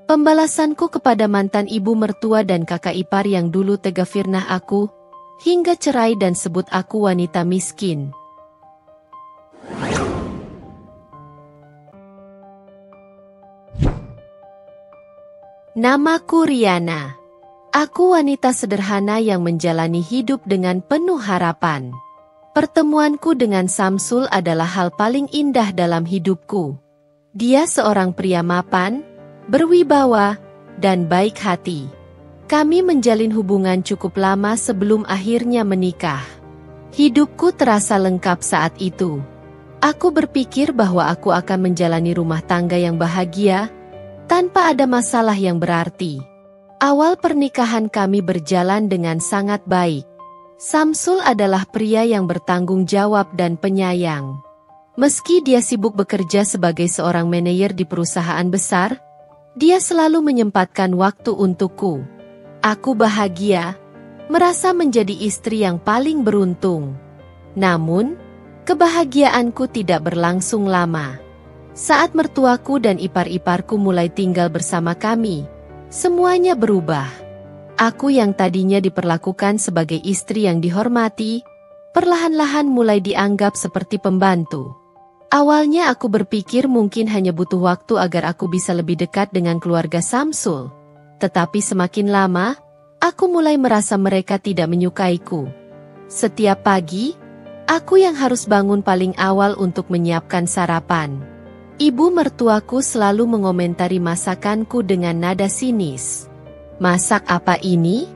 Pembalasanku kepada mantan ibu mertua dan kakak ipar yang dulu tega fitnah aku, hingga cerai dan sebut aku wanita miskin. Namaku Riana. Aku wanita sederhana yang menjalani hidup dengan penuh harapan. Pertemuanku dengan Samsul adalah hal paling indah dalam hidupku. Dia seorang pria mapan, berwibawa, dan baik hati. Kami menjalin hubungan cukup lama sebelum akhirnya menikah. Hidupku terasa lengkap saat itu. Aku berpikir bahwa aku akan menjalani rumah tangga yang bahagia, tanpa ada masalah yang berarti. Awal pernikahan kami berjalan dengan sangat baik. Samsul adalah pria yang bertanggung jawab dan penyayang. Meski dia sibuk bekerja sebagai seorang manajer di perusahaan besar, dia selalu menyempatkan waktu untukku. Aku bahagia, merasa menjadi istri yang paling beruntung. Namun, kebahagiaanku tidak berlangsung lama. Saat mertuaku dan ipar-iparku mulai tinggal bersama kami, semuanya berubah. Aku yang tadinya diperlakukan sebagai istri yang dihormati, perlahan-lahan mulai dianggap seperti pembantu. Awalnya aku berpikir mungkin hanya butuh waktu agar aku bisa lebih dekat dengan keluarga Samsul. Tetapi semakin lama, aku mulai merasa mereka tidak menyukaiku. Setiap pagi, aku yang harus bangun paling awal untuk menyiapkan sarapan. Ibu mertuaku selalu mengomentari masakanku dengan nada sinis. "Masak apa ini?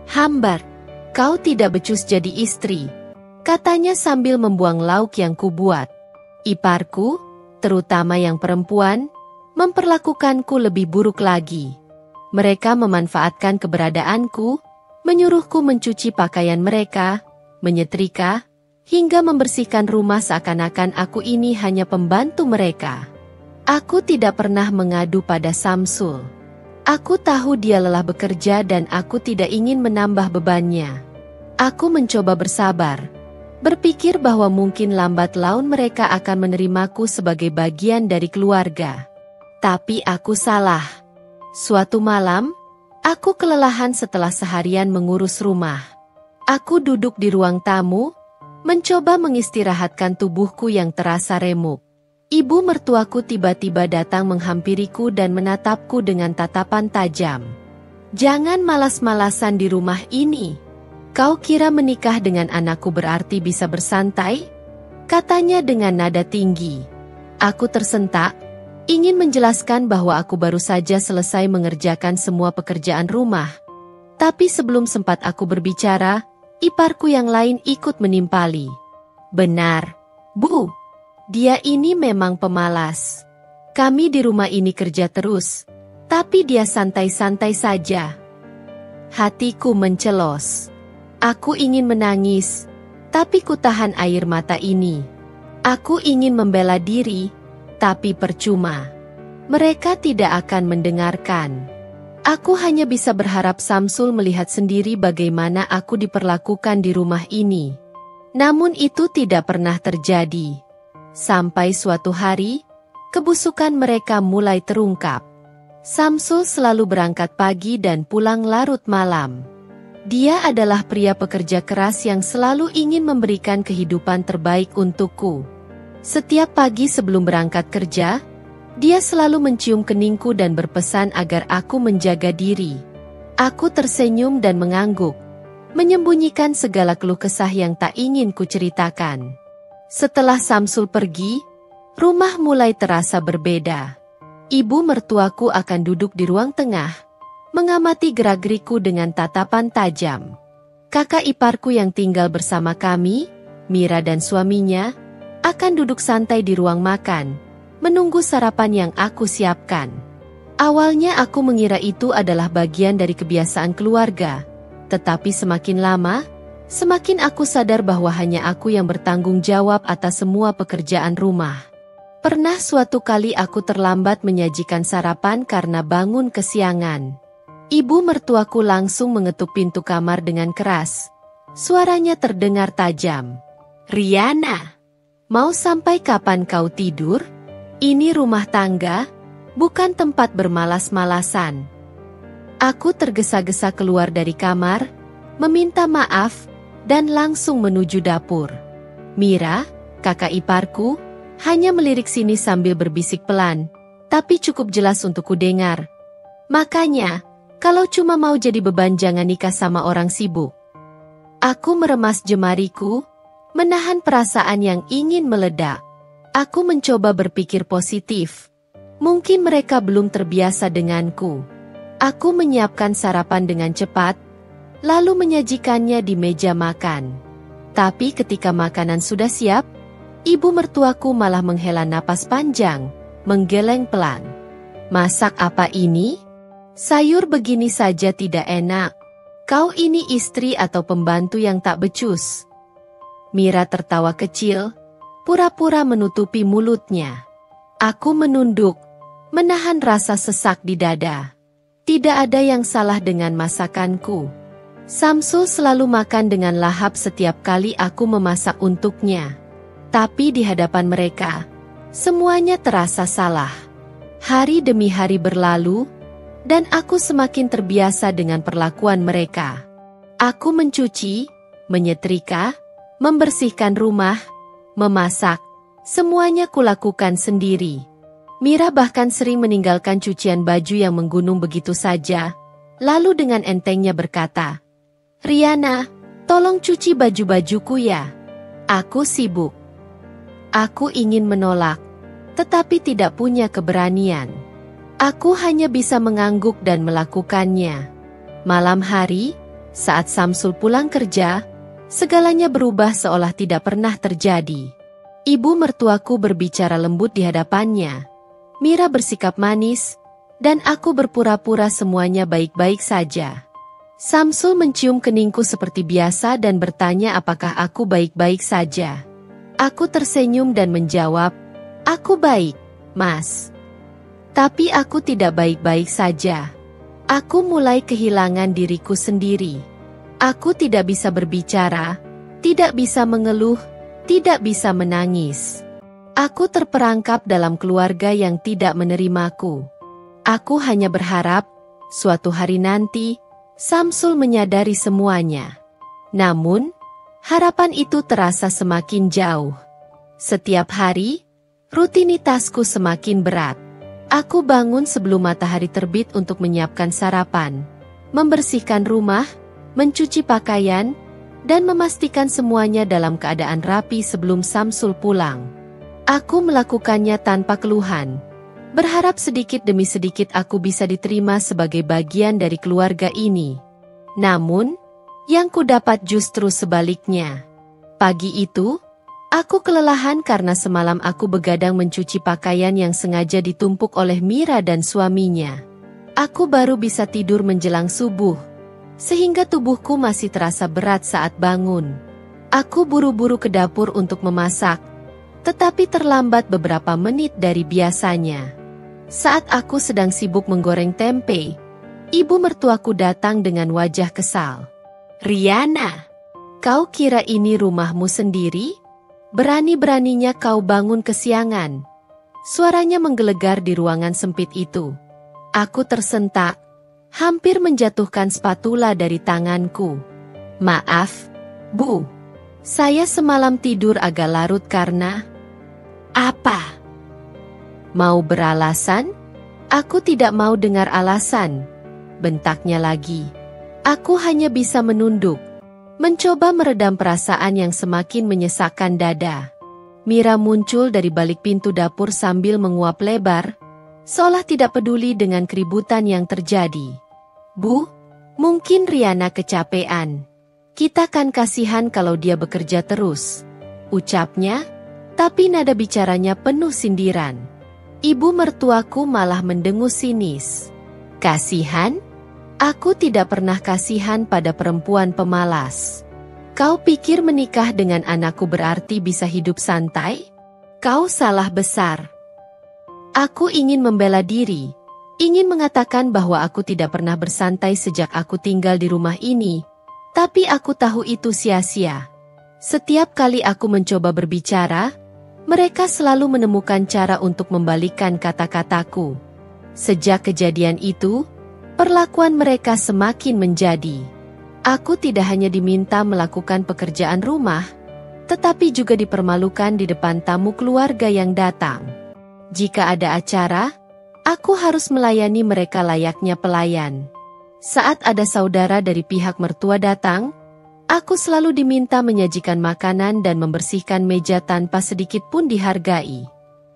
Hambar, kau tidak becus jadi istri," katanya sambil membuang lauk yang kubuat. Iparku, terutama yang perempuan, memperlakukanku lebih buruk lagi. Mereka memanfaatkan keberadaanku, menyuruhku mencuci pakaian mereka, menyetrika, hingga membersihkan rumah seakan-akan aku ini hanya pembantu mereka. Aku tidak pernah mengadu pada Samsul. Aku tahu dia lelah bekerja dan aku tidak ingin menambah bebannya. Aku mencoba bersabar, berpikir bahwa mungkin lambat laun mereka akan menerimaku sebagai bagian dari keluarga. Tapi aku salah. Suatu malam, aku kelelahan setelah seharian mengurus rumah. Aku duduk di ruang tamu, mencoba mengistirahatkan tubuhku yang terasa remuk. Ibu mertuaku tiba-tiba datang menghampiriku dan menatapku dengan tatapan tajam. "Jangan malas-malasan di rumah ini. Kau kira menikah dengan anakku berarti bisa bersantai?" katanya dengan nada tinggi. Aku tersentak, ingin menjelaskan bahwa aku baru saja selesai mengerjakan semua pekerjaan rumah. Tapi sebelum sempat aku berbicara, iparku yang lain ikut menimpali. "Benar, Bu. Dia ini memang pemalas. Kami di rumah ini kerja terus, tapi dia santai-santai saja." Hatiku mencelos. Aku ingin menangis, tapi kutahan air mata ini. Aku ingin membela diri, tapi percuma. Mereka tidak akan mendengarkan. Aku hanya bisa berharap Samsul melihat sendiri bagaimana aku diperlakukan di rumah ini. Namun itu tidak pernah terjadi. Sampai suatu hari, kebusukan mereka mulai terungkap. Samsul selalu berangkat pagi dan pulang larut malam. Dia adalah pria pekerja keras yang selalu ingin memberikan kehidupan terbaik untukku. Setiap pagi sebelum berangkat kerja, dia selalu mencium keningku dan berpesan agar aku menjaga diri. Aku tersenyum dan mengangguk, menyembunyikan segala keluh kesah yang tak ingin kuceritakan. Setelah Samsul pergi, rumah mulai terasa berbeda. Ibu mertuaku akan duduk di ruang tengah, mengamati gerak-gerikku dengan tatapan tajam. Kakak iparku yang tinggal bersama kami, Mira dan suaminya, akan duduk santai di ruang makan, menunggu sarapan yang aku siapkan. Awalnya aku mengira itu adalah bagian dari kebiasaan keluarga, tetapi semakin lama, semakin aku sadar bahwa hanya aku yang bertanggung jawab atas semua pekerjaan rumah. Pernah suatu kali aku terlambat menyajikan sarapan karena bangun kesiangan. Ibu mertuaku langsung mengetuk pintu kamar dengan keras. Suaranya terdengar tajam. "Riana, mau sampai kapan kau tidur? Ini rumah tangga, bukan tempat bermalas-malasan. Aku tergesa-gesa keluar dari kamar, meminta maaf, dan langsung menuju dapur. Mira, kakak iparku, hanya melirik sini sambil berbisik pelan, tapi cukup jelas untuk kudengar. Makanya, kalau cuma mau jadi beban jangan nikah sama orang sibuk. Aku meremas jemariku, menahan perasaan yang ingin meledak. Aku mencoba berpikir positif. Mungkin mereka belum terbiasa denganku. Aku menyiapkan sarapan dengan cepat, lalu menyajikannya di meja makan. Tapi ketika makanan sudah siap, ibu mertuaku malah menghela napas panjang, menggeleng pelan. Masak apa ini? Sayur begini saja tidak enak. Kau ini istri atau pembantu yang tak becus? Mira tertawa kecil, pura-pura menutupi mulutnya. Aku menunduk, menahan rasa sesak di dada. Tidak ada yang salah dengan masakanku. Samsul selalu makan dengan lahap setiap kali aku memasak untuknya. Tapi di hadapan mereka, semuanya terasa salah. Hari demi hari berlalu, dan aku semakin terbiasa dengan perlakuan mereka. Aku mencuci, menyetrika, membersihkan rumah, memasak, semuanya kulakukan sendiri. Mira bahkan sering meninggalkan cucian baju yang menggunung begitu saja, lalu dengan entengnya berkata, "Riana, tolong cuci baju-bajuku ya. Aku sibuk." Aku ingin menolak, tetapi tidak punya keberanian. Aku hanya bisa mengangguk dan melakukannya. Malam hari, saat Samsul pulang kerja, segalanya berubah seolah tidak pernah terjadi. Ibu mertuaku berbicara lembut di hadapannya. Mira bersikap manis, dan aku berpura-pura semuanya baik-baik saja. Samsul mencium keningku seperti biasa dan bertanya apakah aku baik-baik saja. Aku tersenyum dan menjawab, "Aku baik, Mas." Tapi aku tidak baik-baik saja. Aku mulai kehilangan diriku sendiri. Aku tidak bisa berbicara, tidak bisa mengeluh, tidak bisa menangis. Aku terperangkap dalam keluarga yang tidak menerimaku. Aku hanya berharap, suatu hari nanti, Samsul menyadari semuanya. Namun, harapan itu terasa semakin jauh. Setiap hari, rutinitasku semakin berat. Aku bangun sebelum matahari terbit untuk menyiapkan sarapan, membersihkan rumah, mencuci pakaian, dan memastikan semuanya dalam keadaan rapi sebelum Samsul pulang. Aku melakukannya tanpa keluhan, berharap sedikit demi sedikit aku bisa diterima sebagai bagian dari keluarga ini. Namun, yang kudapat justru sebaliknya. Pagi itu, aku kelelahan karena semalam aku begadang mencuci pakaian yang sengaja ditumpuk oleh Mira dan suaminya. Aku baru bisa tidur menjelang subuh, sehingga tubuhku masih terasa berat saat bangun. Aku buru-buru ke dapur untuk memasak, tetapi terlambat beberapa menit dari biasanya. Saat aku sedang sibuk menggoreng tempe, ibu mertuaku datang dengan wajah kesal. "Riana, kau kira ini rumahmu sendiri? Berani-beraninya kau bangun kesiangan." Suaranya menggelegar di ruangan sempit itu. Aku tersentak, hampir menjatuhkan spatula dari tanganku. "Maaf, Bu. Saya semalam tidur agak larut karena..." "Apa? Mau beralasan?" "Aku tidak mau dengar alasan," bentaknya lagi. Aku hanya bisa menunduk, mencoba meredam perasaan yang semakin menyesakkan dada. Mira muncul dari balik pintu dapur sambil menguap lebar, seolah tidak peduli dengan keributan yang terjadi. "Bu, mungkin Riana kecapean. Kita kan kasihan kalau dia bekerja terus," ucapnya, tapi nada bicaranya penuh sindiran. Ibu mertuaku malah mendengus sinis. "Kasihan? Aku tidak pernah kasihan pada perempuan pemalas. Kau pikir menikah dengan anakku berarti bisa hidup santai? Kau salah besar." Aku ingin membela diri, ingin mengatakan bahwa aku tidak pernah bersantai sejak aku tinggal di rumah ini, tapi aku tahu itu sia-sia. Setiap kali aku mencoba berbicara, mereka selalu menemukan cara untuk membalikkan kata-kataku. Sejak kejadian itu, perlakuan mereka semakin menjadi. Aku tidak hanya diminta melakukan pekerjaan rumah, tetapi juga dipermalukan di depan tamu keluarga yang datang. Jika ada acara, aku harus melayani mereka layaknya pelayan. Saat ada saudara dari pihak mertua datang, aku selalu diminta menyajikan makanan dan membersihkan meja tanpa sedikit pun dihargai.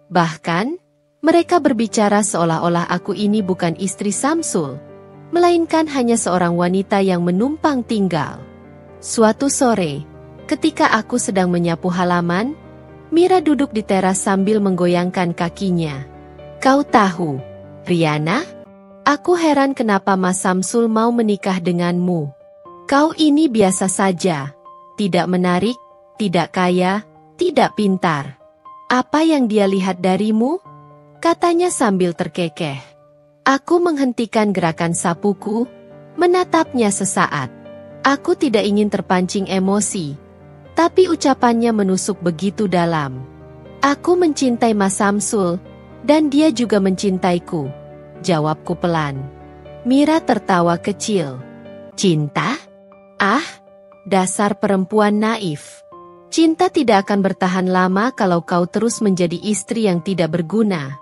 Bahkan, mereka berbicara seolah-olah aku ini bukan istri Samsul, melainkan hanya seorang wanita yang menumpang tinggal. Suatu sore, ketika aku sedang menyapu halaman, Mira duduk di teras sambil menggoyangkan kakinya. "Kau tahu, Riana? Aku heran kenapa Mas Samsul mau menikah denganmu. Kau ini biasa saja, tidak menarik, tidak kaya, tidak pintar. Apa yang dia lihat darimu?" katanya sambil terkekeh. Aku menghentikan gerakan sapuku, menatapnya sesaat. Aku tidak ingin terpancing emosi, tapi ucapannya menusuk begitu dalam. "Aku mencintai Mas Samsul, dan dia juga mencintaiku," jawabku pelan. Mira tertawa kecil. "Cinta? Ah, dasar perempuan naif. Cinta tidak akan bertahan lama kalau kau terus menjadi istri yang tidak berguna."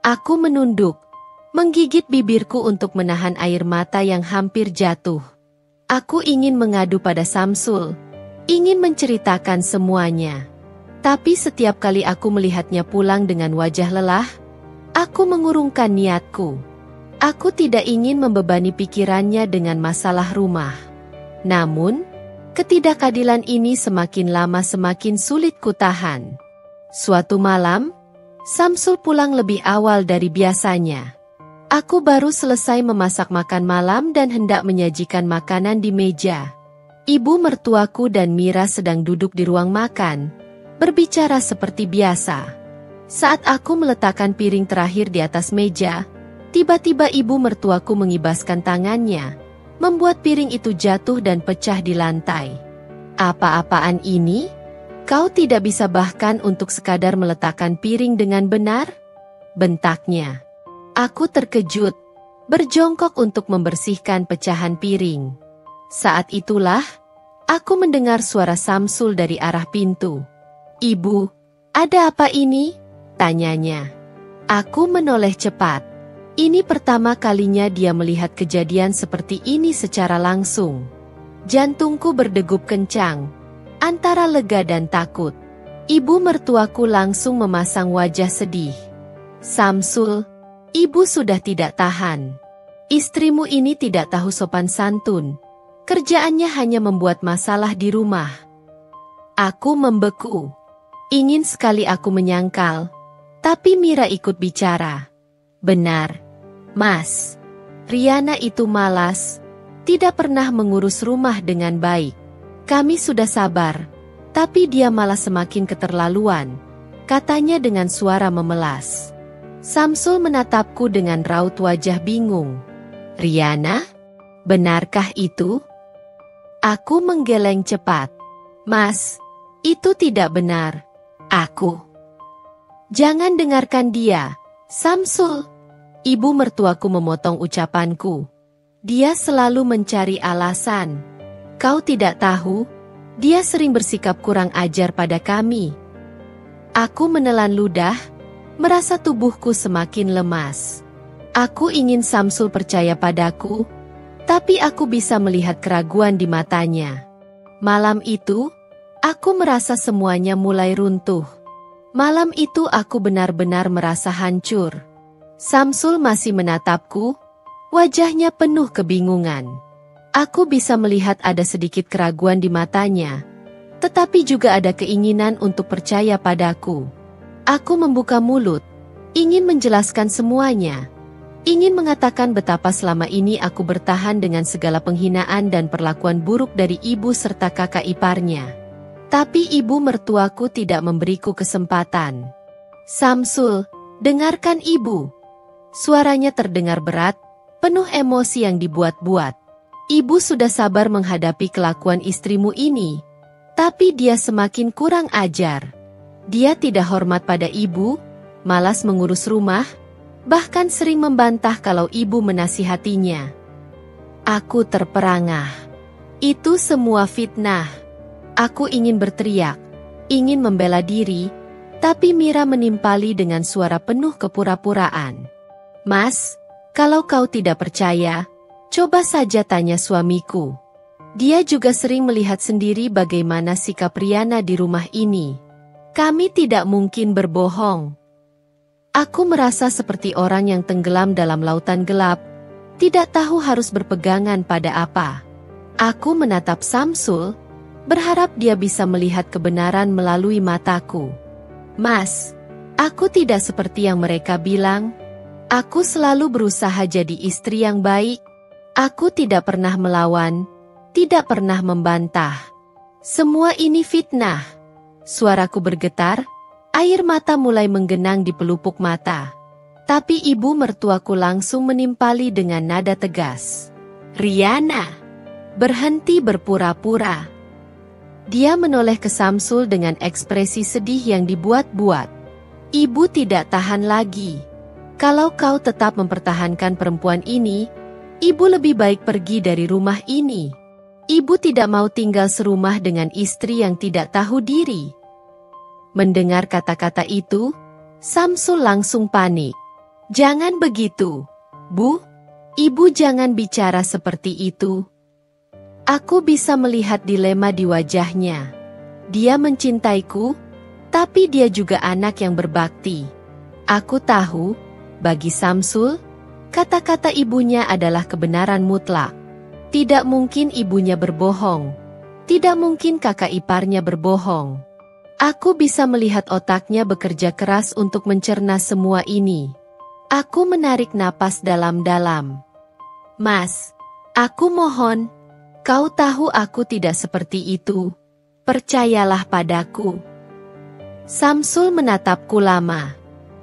Aku menunduk, menggigit bibirku untuk menahan air mata yang hampir jatuh. Aku ingin mengadu pada Samsul, ingin menceritakan semuanya. Tapi setiap kali aku melihatnya pulang dengan wajah lelah, aku mengurungkan niatku. Aku tidak ingin membebani pikirannya dengan masalah rumah. Namun, ketidakadilan ini semakin lama semakin sulit kutahan. Suatu malam, Samsul pulang lebih awal dari biasanya. Aku baru selesai memasak makan malam dan hendak menyajikan makanan di meja. Ibu mertuaku dan Mira sedang duduk di ruang makan, berbicara seperti biasa. Saat aku meletakkan piring terakhir di atas meja, tiba-tiba ibu mertuaku mengibaskan tangannya, membuat piring itu jatuh dan pecah di lantai. "Apa-apaan ini? Kau tidak bisa bahkan untuk sekadar meletakkan piring dengan benar?" bentaknya. Aku terkejut, berjongkok untuk membersihkan pecahan piring. Saat itulah, aku mendengar suara Samsul dari arah pintu. "Ibu, ada apa ini?" tanyanya. Aku menoleh cepat. Ini pertama kalinya dia melihat kejadian seperti ini secara langsung. Jantungku berdegup kencang, antara lega dan takut. Ibu mertuaku langsung memasang wajah sedih. "Samsul, ibu sudah tidak tahan. Istrimu ini tidak tahu sopan santun. Kerjaannya hanya membuat masalah di rumah." Aku membeku. Ingin sekali aku menyangkal, tapi Mira ikut bicara. "Benar, Mas. Riana itu malas, tidak pernah mengurus rumah dengan baik. Kami sudah sabar, tapi dia malah semakin keterlaluan," katanya dengan suara memelas. Samsul menatapku dengan raut wajah bingung. "Riana? Benarkah itu?" Aku menggeleng cepat. "Mas, itu tidak benar. Aku..." "Jangan dengarkan dia, Samsul." Ibu mertuaku memotong ucapanku. "Dia selalu mencari alasan. Kau tidak tahu, dia sering bersikap kurang ajar pada kami." Aku menelan ludah, merasa tubuhku semakin lemas. Aku ingin Samsul percaya padaku, tapi aku bisa melihat keraguan di matanya. Malam itu, aku merasa semuanya mulai runtuh. Malam itu aku benar-benar merasa hancur. Samsul masih menatapku, wajahnya penuh kebingungan. Aku bisa melihat ada sedikit keraguan di matanya, tetapi juga ada keinginan untuk percaya padaku. Aku membuka mulut, ingin menjelaskan semuanya. Ingin mengatakan betapa selama ini aku bertahan dengan segala penghinaan dan perlakuan buruk dari ibu serta kakak iparnya. Tapi ibu mertuaku tidak memberiku kesempatan. "Samsul, dengarkan ibu." Suaranya terdengar berat, penuh emosi yang dibuat-buat. "Ibu sudah sabar menghadapi kelakuan istrimu ini, tapi dia semakin kurang ajar. Dia tidak hormat pada ibu, malas mengurus rumah, Bahkan sering membantah kalau ibu menasihatinya. Aku terperangah. Itu semua fitnah. Aku ingin berteriak, ingin membela diri, tapi Mira menimpali dengan suara penuh kepura-puraan. Mas, kalau kau tidak percaya, coba saja tanya suamiku. Dia juga sering melihat sendiri bagaimana sikap Riana di rumah ini. Kami tidak mungkin berbohong. Aku merasa seperti orang yang tenggelam dalam lautan gelap, tidak tahu harus berpegangan pada apa. Aku menatap Samsul, berharap dia bisa melihat kebenaran melalui mataku. Mas, aku tidak seperti yang mereka bilang. Aku selalu berusaha jadi istri yang baik. Aku tidak pernah melawan, tidak pernah membantah. Semua ini fitnah. Suaraku bergetar, air mata mulai menggenang di pelupuk mata. Tapi ibu mertuaku langsung menimpali dengan nada tegas. Riana, berhenti berpura-pura. Dia menoleh ke Samsul dengan ekspresi sedih yang dibuat-buat. Ibu tidak tahan lagi. Kalau kau tetap mempertahankan perempuan ini, ibu lebih baik pergi dari rumah ini. Ibu tidak mau tinggal serumah dengan istri yang tidak tahu diri. Mendengar kata-kata itu, Samsul langsung panik. Jangan begitu, Bu. Ibu jangan bicara seperti itu. Aku bisa melihat dilema di wajahnya. Dia mencintaiku, tapi dia juga anak yang berbakti. Aku tahu, bagi Samsul, kata-kata ibunya adalah kebenaran mutlak. Tidak mungkin ibunya berbohong. Tidak mungkin kakak iparnya berbohong. Aku bisa melihat otaknya bekerja keras untuk mencerna semua ini. Aku menarik napas dalam-dalam. Mas, aku mohon, kau tahu aku tidak seperti itu. Percayalah padaku. Samsul menatapku lama.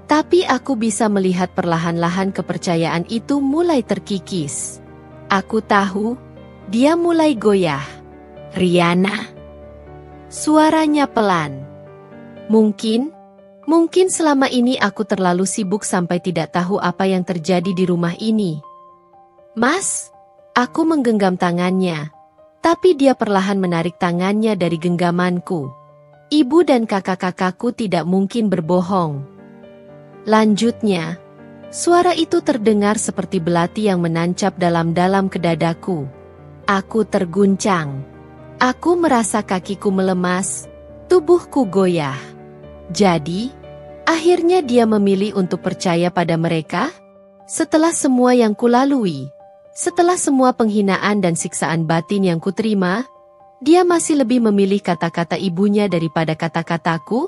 Tapi aku bisa melihat perlahan-lahan kepercayaan itu mulai terkikis. Aku tahu, dia mulai goyah. Riana. Suaranya pelan. Mungkin selama ini aku terlalu sibuk sampai tidak tahu apa yang terjadi di rumah ini. Mas, aku menggenggam tangannya. Tapi dia perlahan menarik tangannya dari genggamanku. Ibu dan kakak-kakakku tidak mungkin berbohong. Lanjutnya, suara itu terdengar seperti belati yang menancap dalam-dalam ke dadaku. Aku terguncang. Aku merasa kakiku melemas, tubuhku goyah. Jadi, akhirnya dia memilih untuk percaya pada mereka? Setelah semua yang kulalui, setelah semua penghinaan dan siksaan batin yang kuterima, dia masih lebih memilih kata-kata ibunya daripada kata-kataku?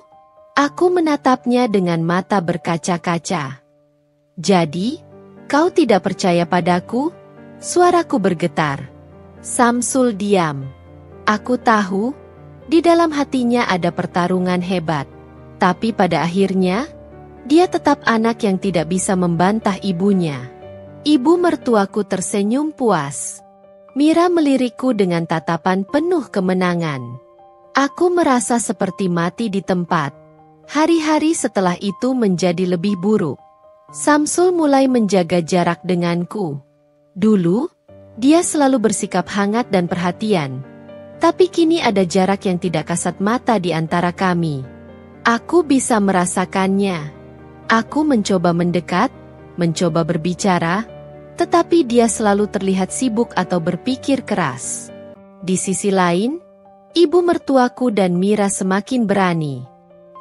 Aku menatapnya dengan mata berkaca-kaca. Jadi, kau tidak percaya padaku? Suaraku bergetar. Samsul diam. Aku tahu, di dalam hatinya ada pertarungan hebat. Tapi pada akhirnya, dia tetap anak yang tidak bisa membantah ibunya. Ibu mertuaku tersenyum puas. Mira melirikku dengan tatapan penuh kemenangan. Aku merasa seperti mati di tempat. Hari-hari setelah itu menjadi lebih buruk. Samsul mulai menjaga jarak denganku. Dulu, dia selalu bersikap hangat dan perhatian. Tapi kini ada jarak yang tidak kasat mata di antara kami. Aku bisa merasakannya. Aku mencoba mendekat, mencoba berbicara, tetapi dia selalu terlihat sibuk atau berpikir keras. Di sisi lain, ibu mertuaku dan Mira semakin berani.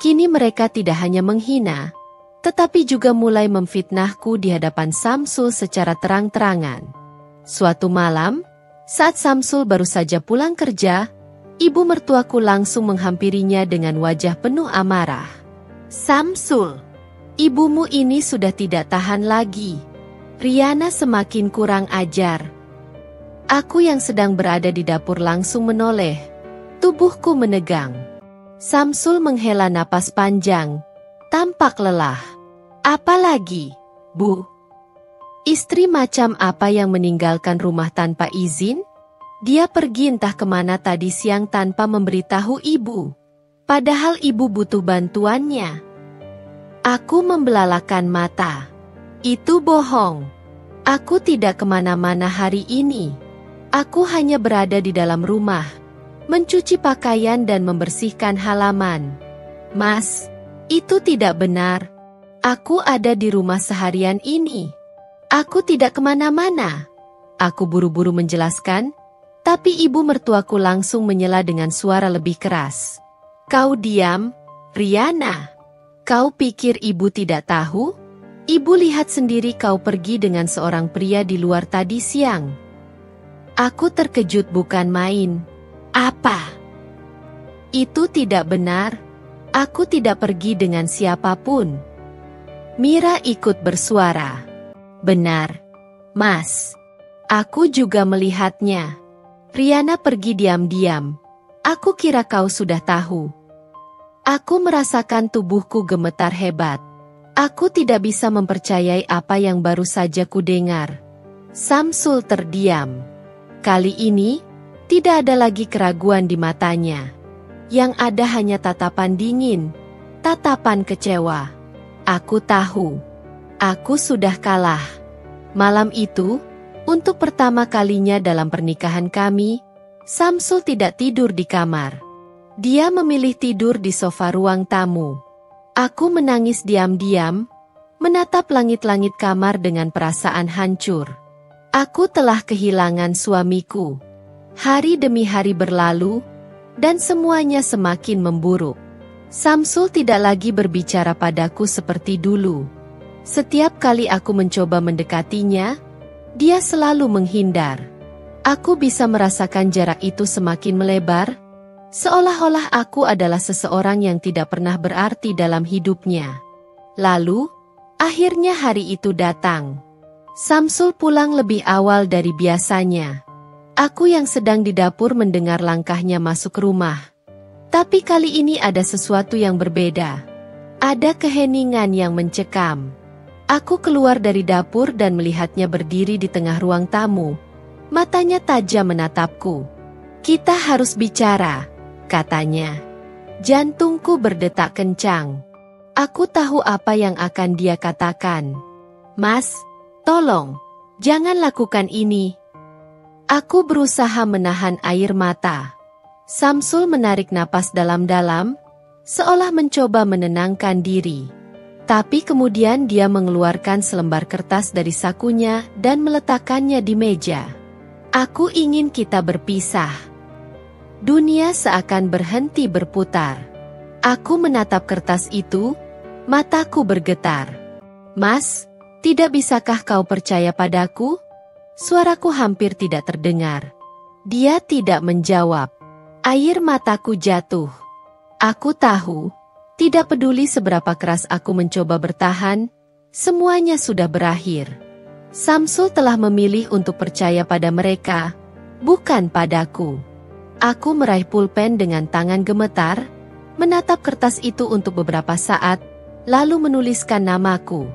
Kini mereka tidak hanya menghina, tetapi juga mulai memfitnahku di hadapan Samsul secara terang-terangan. Suatu malam, saat Samsul baru saja pulang kerja, ibu mertuaku langsung menghampirinya dengan wajah penuh amarah. Samsul, ibumu ini sudah tidak tahan lagi. Riana semakin kurang ajar. Aku yang sedang berada di dapur langsung menoleh. Tubuhku menegang. Samsul menghela napas panjang, tampak lelah. Apalagi, Bu? Istri macam apa yang meninggalkan rumah tanpa izin? Dia pergi entah kemana tadi siang tanpa memberitahu ibu. Padahal ibu butuh bantuannya. Aku membelalakan mata. Itu bohong. Aku tidak kemana-mana hari ini. Aku hanya berada di dalam rumah, mencuci pakaian dan membersihkan halaman. Mas, itu tidak benar. Aku ada di rumah seharian ini. Aku tidak kemana-mana. Aku buru-buru menjelaskan, tapi ibu mertuaku langsung menyela dengan suara lebih keras. Kau diam, Riana. Kau pikir ibu tidak tahu? Ibu lihat sendiri kau pergi dengan seorang pria di luar tadi siang. Aku terkejut bukan main. Apa? Itu tidak benar. Aku tidak pergi dengan siapapun. Mira ikut bersuara. Benar, Mas. Aku juga melihatnya. Riana pergi diam-diam. Aku kira kau sudah tahu. Aku merasakan tubuhku gemetar hebat. Aku tidak bisa mempercayai apa yang baru saja kudengar. Samsul terdiam. Kali ini, tidak ada lagi keraguan di matanya. Yang ada hanya tatapan dingin, tatapan kecewa. Aku tahu. Aku sudah kalah. Malam itu, untuk pertama kalinya dalam pernikahan kami, Samsul tidak tidur di kamar. Dia memilih tidur di sofa ruang tamu. Aku menangis diam-diam, menatap langit-langit kamar dengan perasaan hancur. Aku telah kehilangan suamiku. Hari demi hari berlalu, dan semuanya semakin memburuk. Samsul tidak lagi berbicara padaku seperti dulu. Setiap kali aku mencoba mendekatinya, dia selalu menghindar. Aku bisa merasakan jarak itu semakin melebar, seolah-olah aku adalah seseorang yang tidak pernah berarti dalam hidupnya. Lalu, akhirnya hari itu datang. Samsul pulang lebih awal dari biasanya. Aku yang sedang di dapur mendengar langkahnya masuk rumah. Tapi kali ini ada sesuatu yang berbeda. Ada keheningan yang mencekam. Aku keluar dari dapur dan melihatnya berdiri di tengah ruang tamu. Matanya tajam menatapku. Kita harus bicara, katanya. Jantungku berdetak kencang. Aku tahu apa yang akan dia katakan. Mas, tolong, jangan lakukan ini. Aku berusaha menahan air mata. Samsul menarik napas dalam-dalam, seolah mencoba menenangkan diri. Tapi kemudian dia mengeluarkan selembar kertas dari sakunya dan meletakkannya di meja. Aku ingin kita berpisah. Dunia seakan berhenti berputar. Aku menatap kertas itu, mataku bergetar. Mas, tidak bisakah kau percaya padaku? Suaraku hampir tidak terdengar. Dia tidak menjawab. Air mataku jatuh. Aku tahu. Tidak peduli seberapa keras aku mencoba bertahan, semuanya sudah berakhir. Samsul telah memilih untuk percaya pada mereka, bukan padaku. Aku meraih pulpen dengan tangan gemetar, menatap kertas itu untuk beberapa saat, lalu menuliskan namaku.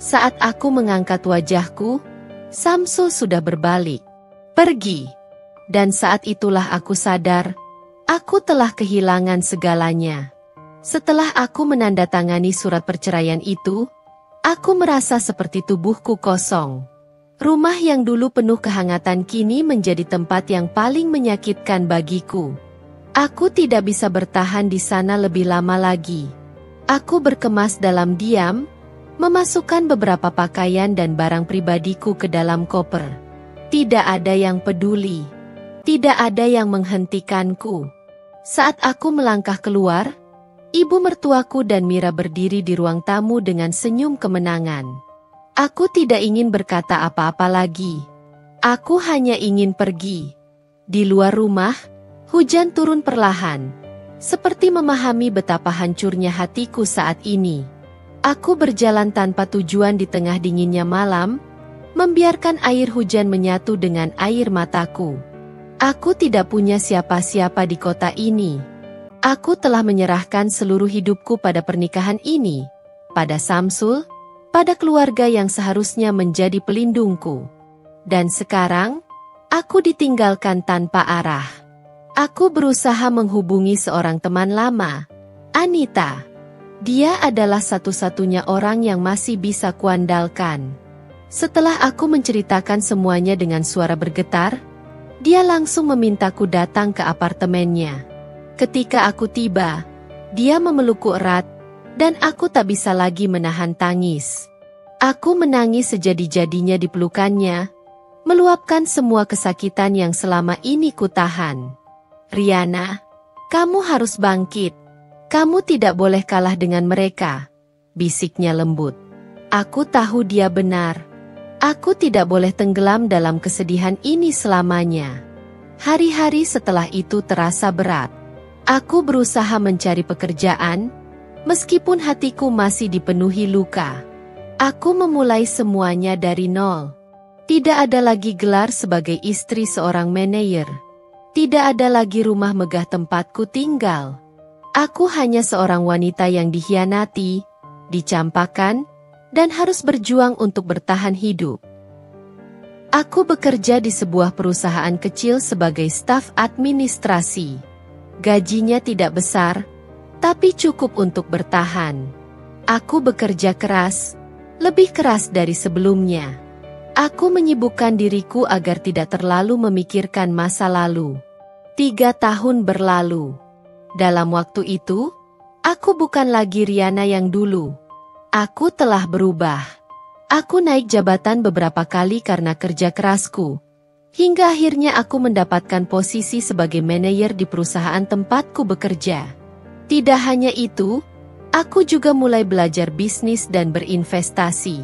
Saat aku mengangkat wajahku, Samsul sudah berbalik. Pergi. Dan saat itulah aku sadar, aku telah kehilangan segalanya. Setelah aku menandatangani surat perceraian itu, aku merasa seperti tubuhku kosong. Rumah yang dulu penuh kehangatan kini menjadi tempat yang paling menyakitkan bagiku. Aku tidak bisa bertahan di sana lebih lama lagi. Aku berkemas dalam diam, memasukkan beberapa pakaian dan barang pribadiku ke dalam koper. Tidak ada yang peduli. Tidak ada yang menghentikanku. Saat aku melangkah keluar, ibu mertuaku dan Mira berdiri di ruang tamu dengan senyum kemenangan. Aku tidak ingin berkata apa-apa lagi. Aku hanya ingin pergi. Di luar rumah, hujan turun perlahan, seperti memahami betapa hancurnya hatiku saat ini. Aku berjalan tanpa tujuan di tengah dinginnya malam, membiarkan air hujan menyatu dengan air mataku. Aku tidak punya siapa-siapa di kota ini. Aku telah menyerahkan seluruh hidupku pada pernikahan ini, pada Samsul, pada keluarga yang seharusnya menjadi pelindungku. Dan sekarang, aku ditinggalkan tanpa arah. Aku berusaha menghubungi seorang teman lama, Anita. Dia adalah satu-satunya orang yang masih bisa kuandalkan. Setelah aku menceritakan semuanya dengan suara bergetar, dia langsung memintaku datang ke apartemennya. Ketika aku tiba, dia memelukku erat, dan aku tak bisa lagi menahan tangis. Aku menangis sejadi-jadinya di pelukannya, meluapkan semua kesakitan yang selama ini kutahan. "Riana, kamu harus bangkit. Kamu tidak boleh kalah dengan mereka," bisiknya lembut. Aku tahu dia benar. Aku tidak boleh tenggelam dalam kesedihan ini selamanya. Hari-hari setelah itu terasa berat. Aku berusaha mencari pekerjaan, meskipun hatiku masih dipenuhi luka. Aku memulai semuanya dari nol. Tidak ada lagi gelar sebagai istri seorang manajer. Tidak ada lagi rumah megah tempatku tinggal. Aku hanya seorang wanita yang dikhianati, dicampakkan, dan harus berjuang untuk bertahan hidup. Aku bekerja di sebuah perusahaan kecil sebagai staf administrasi. Gajinya tidak besar, tapi cukup untuk bertahan. Aku bekerja keras, lebih keras dari sebelumnya. Aku menyibukkan diriku agar tidak terlalu memikirkan masa lalu. 3 tahun berlalu. Dalam waktu itu, aku bukan lagi Riana yang dulu. Aku telah berubah. Aku naik jabatan beberapa kali karena kerja kerasku. Hingga akhirnya aku mendapatkan posisi sebagai manajer di perusahaan tempatku bekerja. Tidak hanya itu, aku juga mulai belajar bisnis dan berinvestasi.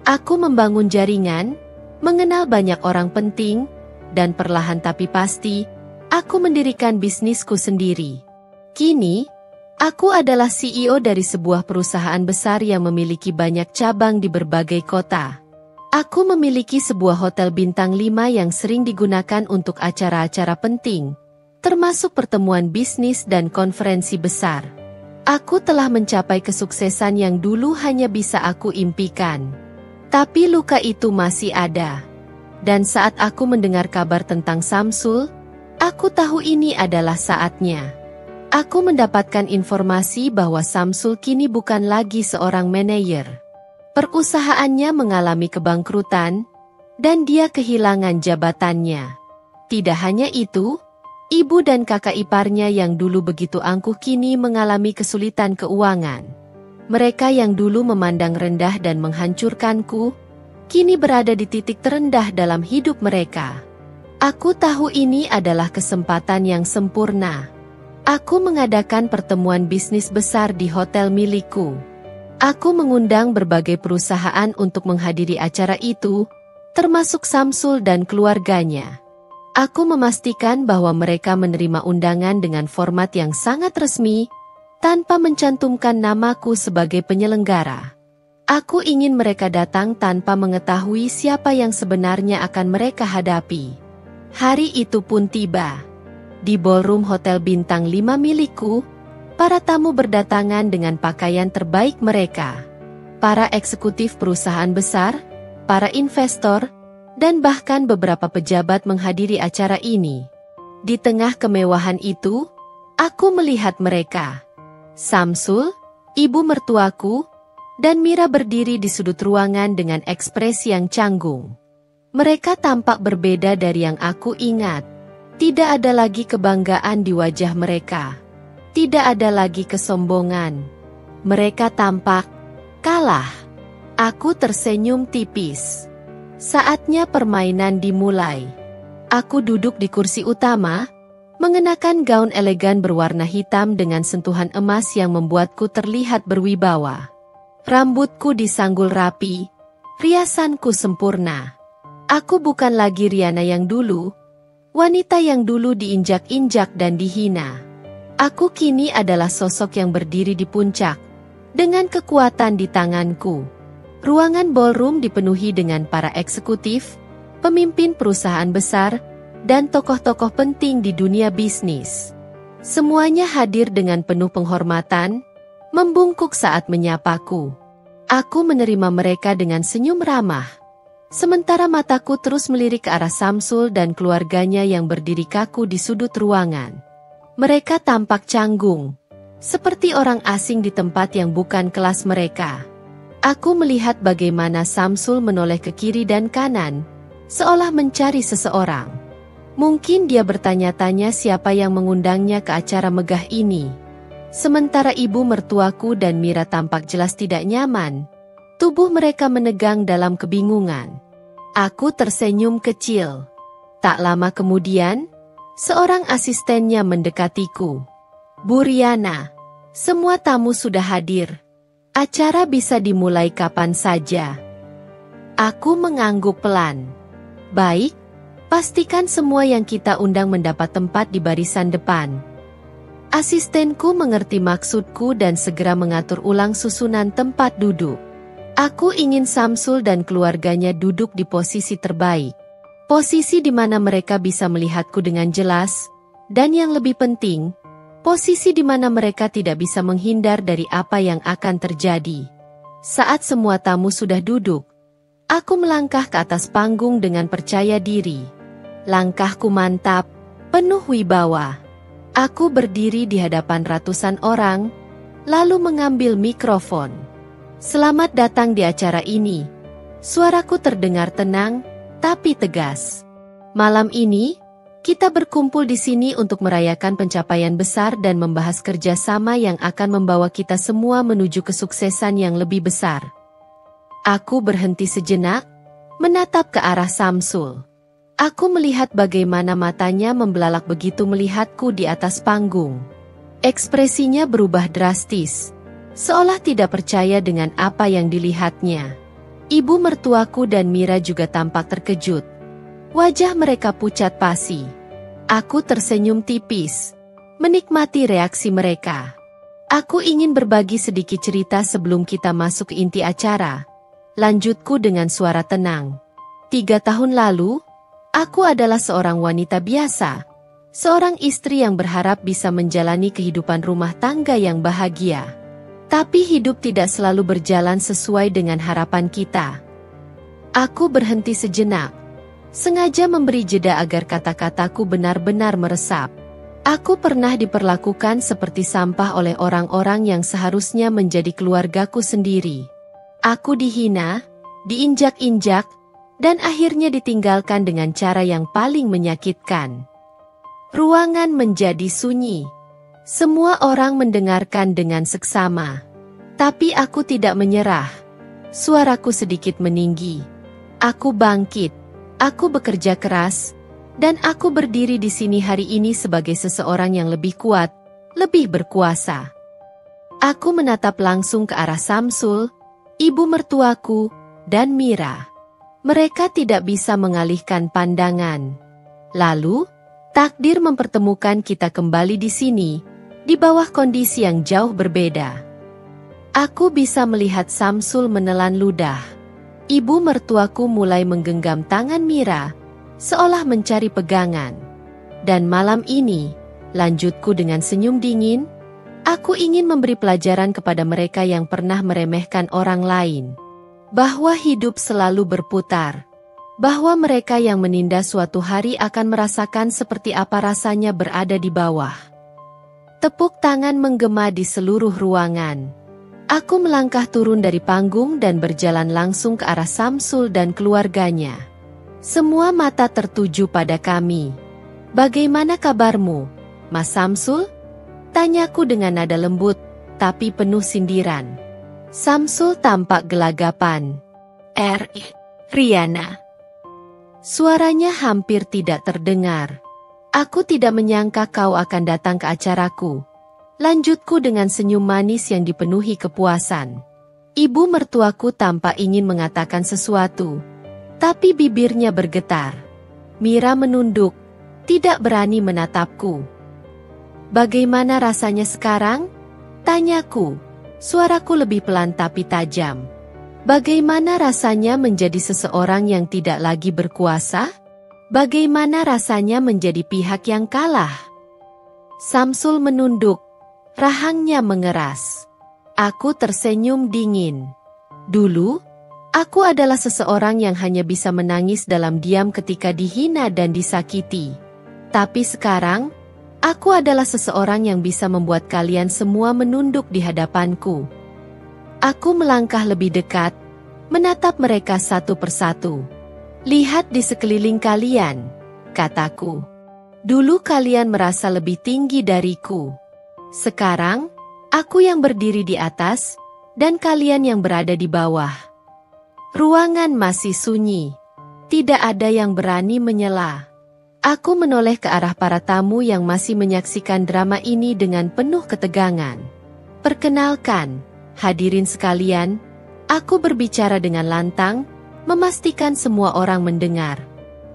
Aku membangun jaringan, mengenal banyak orang penting, dan perlahan tapi pasti, aku mendirikan bisnisku sendiri. Kini, aku adalah CEO dari sebuah perusahaan besar yang memiliki banyak cabang di berbagai kota. Aku memiliki sebuah hotel bintang 5 yang sering digunakan untuk acara-acara penting, termasuk pertemuan bisnis dan konferensi besar. Aku telah mencapai kesuksesan yang dulu hanya bisa aku impikan. Tapi luka itu masih ada. Dan saat aku mendengar kabar tentang Samsul, aku tahu ini adalah saatnya. Aku mendapatkan informasi bahwa Samsul kini bukan lagi seorang manajer. Perusahaannya mengalami kebangkrutan, dan dia kehilangan jabatannya. Tidak hanya itu, ibu dan kakak iparnya yang dulu begitu angkuh kini mengalami kesulitan keuangan. Mereka yang dulu memandang rendah dan menghancurkanku, kini berada di titik terendah dalam hidup mereka. Aku tahu ini adalah kesempatan yang sempurna. Aku mengadakan pertemuan bisnis besar di hotel milikku. Aku mengundang berbagai perusahaan untuk menghadiri acara itu, termasuk Samsul dan keluarganya. Aku memastikan bahwa mereka menerima undangan dengan format yang sangat resmi, tanpa mencantumkan namaku sebagai penyelenggara. Aku ingin mereka datang tanpa mengetahui siapa yang sebenarnya akan mereka hadapi. Hari itu pun tiba. Di ballroom hotel bintang 5 milikku, para tamu berdatangan dengan pakaian terbaik mereka. Para eksekutif perusahaan besar, para investor, dan bahkan beberapa pejabat menghadiri acara ini. Di tengah kemewahan itu, aku melihat mereka. Samsul, ibu mertuaku, dan Mira berdiri di sudut ruangan dengan ekspresi yang canggung. Mereka tampak berbeda dari yang aku ingat. Tidak ada lagi kebanggaan di wajah mereka. Tidak ada lagi kesombongan. Mereka tampak kalah. Aku tersenyum tipis. Saatnya permainan dimulai. Aku duduk di kursi utama, mengenakan gaun elegan berwarna hitam dengan sentuhan emas yang membuatku terlihat berwibawa. Rambutku disanggul rapi, riasanku sempurna. Aku bukan lagi Riana yang dulu, wanita yang dulu diinjak-injak dan dihina. Aku kini adalah sosok yang berdiri di puncak, dengan kekuatan di tanganku. Ruangan ballroom dipenuhi dengan para eksekutif, pemimpin perusahaan besar, dan tokoh-tokoh penting di dunia bisnis. Semuanya hadir dengan penuh penghormatan, membungkuk saat menyapaku. Aku menerima mereka dengan senyum ramah. Sementara mataku terus melirik ke arah Samsul dan keluarganya yang berdiri kaku di sudut ruangan. Mereka tampak canggung. seperti orang asing di tempat yang bukan kelas mereka. Aku melihat bagaimana Samsul menoleh ke kiri dan kanan, seolah mencari seseorang. Mungkin dia bertanya-tanya siapa yang mengundangnya ke acara megah ini. Sementara ibu mertuaku dan Mira tampak jelas tidak nyaman. Tubuh mereka menegang dalam kebingungan. Aku tersenyum kecil. Tak lama kemudian, seorang asistennya mendekatiku. Bu Riana, semua tamu sudah hadir. Acara bisa dimulai kapan saja. Aku mengangguk pelan. Baik, pastikan semua yang kita undang mendapat tempat di barisan depan. Asistenku mengerti maksudku dan segera mengatur ulang susunan tempat duduk. Aku ingin Samsul dan keluarganya duduk di posisi terbaik. Posisi di mana mereka bisa melihatku dengan jelas, dan yang lebih penting, posisi di mana mereka tidak bisa menghindar dari apa yang akan terjadi. Saat semua tamu sudah duduk, aku melangkah ke atas panggung dengan percaya diri. Langkahku mantap, penuh wibawa. Aku berdiri di hadapan ratusan orang, lalu mengambil mikrofon. Selamat datang di acara ini. Suaraku terdengar tenang, tapi tegas. Malam ini, kita berkumpul di sini untuk merayakan pencapaian besar dan membahas kerjasama yang akan membawa kita semua menuju kesuksesan yang lebih besar. Aku berhenti sejenak, menatap ke arah Samsul. Aku melihat bagaimana matanya membelalak begitu melihatku di atas panggung. Ekspresinya berubah drastis, seolah tidak percaya dengan apa yang dilihatnya. Ibu mertuaku dan Mira juga tampak terkejut. Wajah mereka pucat pasi. Aku tersenyum tipis, menikmati reaksi mereka. Aku ingin berbagi sedikit cerita sebelum kita masuk ke inti acara. Lanjutku dengan suara tenang. 3 tahun lalu, aku adalah seorang wanita biasa. Seorang istri yang berharap bisa menjalani kehidupan rumah tangga yang bahagia. Tapi hidup tidak selalu berjalan sesuai dengan harapan kita. Aku berhenti sejenak. Sengaja memberi jeda agar kata-kataku benar-benar meresap. Aku pernah diperlakukan seperti sampah oleh orang-orang yang seharusnya menjadi keluargaku sendiri. Aku dihina, diinjak-injak, dan akhirnya ditinggalkan dengan cara yang paling menyakitkan. Ruangan menjadi sunyi. Semua orang mendengarkan dengan seksama. Tapi aku tidak menyerah. Suaraku sedikit meninggi. Aku bangkit. Aku bekerja keras. Dan aku berdiri di sini hari ini sebagai seseorang yang lebih kuat, lebih berkuasa. Aku menatap langsung ke arah Samsul, ibu mertuaku, dan Mira. Mereka tidak bisa mengalihkan pandangan. Lalu, takdir mempertemukan kita kembali di sini, di bawah kondisi yang jauh berbeda. Aku bisa melihat Samsul menelan ludah. Ibu mertuaku mulai menggenggam tangan Mira, seolah mencari pegangan. Dan malam ini, lanjutku dengan senyum dingin, aku ingin memberi pelajaran kepada mereka yang pernah meremehkan orang lain. Bahwa hidup selalu berputar. Bahwa mereka yang menindas suatu hari akan merasakan seperti apa rasanya berada di bawah. Tepuk tangan menggema di seluruh ruangan. Aku melangkah turun dari panggung dan berjalan langsung ke arah Samsul dan keluarganya. Semua mata tertuju pada kami. Bagaimana kabarmu, Mas Samsul? Tanyaku dengan nada lembut, tapi penuh sindiran. Samsul tampak gelagapan. Riana. Suaranya hampir tidak terdengar. Aku tidak menyangka kau akan datang ke acaraku. Lanjutku dengan senyum manis yang dipenuhi kepuasan. Ibu mertuaku tampak ingin mengatakan sesuatu, tapi bibirnya bergetar. Mira menunduk, tidak berani menatapku. Bagaimana rasanya sekarang? Tanyaku. Suaraku lebih pelan tapi tajam. Bagaimana rasanya menjadi seseorang yang tidak lagi berkuasa? Bagaimana rasanya menjadi pihak yang kalah? Samsul menunduk. Rahangnya mengeras. Aku tersenyum dingin. Dulu, aku adalah seseorang yang hanya bisa menangis dalam diam ketika dihina dan disakiti. Tapi sekarang, Aku adalah seseorang yang bisa membuat kalian semua menunduk di hadapanku. Aku melangkah lebih dekat, menatap mereka satu persatu. Lihat di sekeliling kalian, kataku. Dulu kalian merasa lebih tinggi dariku. Sekarang, aku yang berdiri di atas, dan kalian yang berada di bawah. Ruangan masih sunyi. Tidak ada yang berani menyela. Aku menoleh ke arah para tamu yang masih menyaksikan drama ini dengan penuh ketegangan. Perkenalkan, hadirin sekalian, aku berbicara dengan lantang, memastikan semua orang mendengar.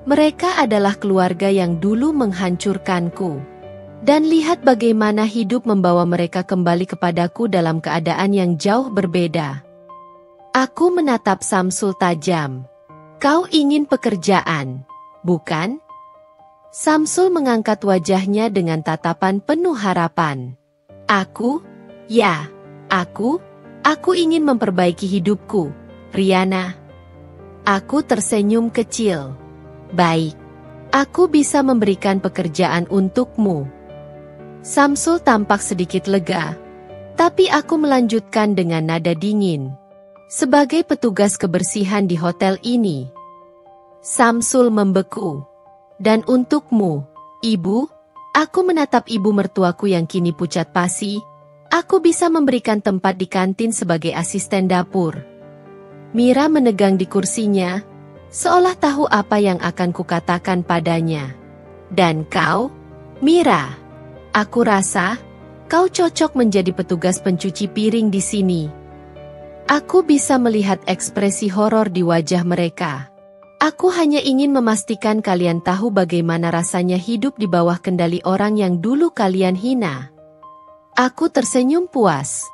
Mereka adalah keluarga yang dulu menghancurkanku. Dan lihat bagaimana hidup membawa mereka kembali kepadaku dalam keadaan yang jauh berbeda. Aku menatap Samsul tajam. Kau ingin pekerjaan, bukan? Samsul mengangkat wajahnya dengan tatapan penuh harapan. Aku? Ya, aku ingin memperbaiki hidupku, Riana. Aku tersenyum kecil. Baik, aku bisa memberikan pekerjaan untukmu. Samsul tampak sedikit lega, tapi aku melanjutkan dengan nada dingin. Sebagai petugas kebersihan di hotel ini. Samsul membeku. Dan untukmu, ibu, aku menatap ibu mertuaku yang kini pucat pasi, aku bisa memberikan tempat di kantin sebagai asisten dapur. Mira menegang di kursinya, seolah tahu apa yang akan kukatakan padanya. Dan kau, Mira, aku rasa, kau cocok menjadi petugas pencuci piring di sini. Aku bisa melihat ekspresi horor di wajah mereka. Aku hanya ingin memastikan kalian tahu bagaimana rasanya hidup di bawah kendali orang yang dulu kalian hina. Aku tersenyum puas,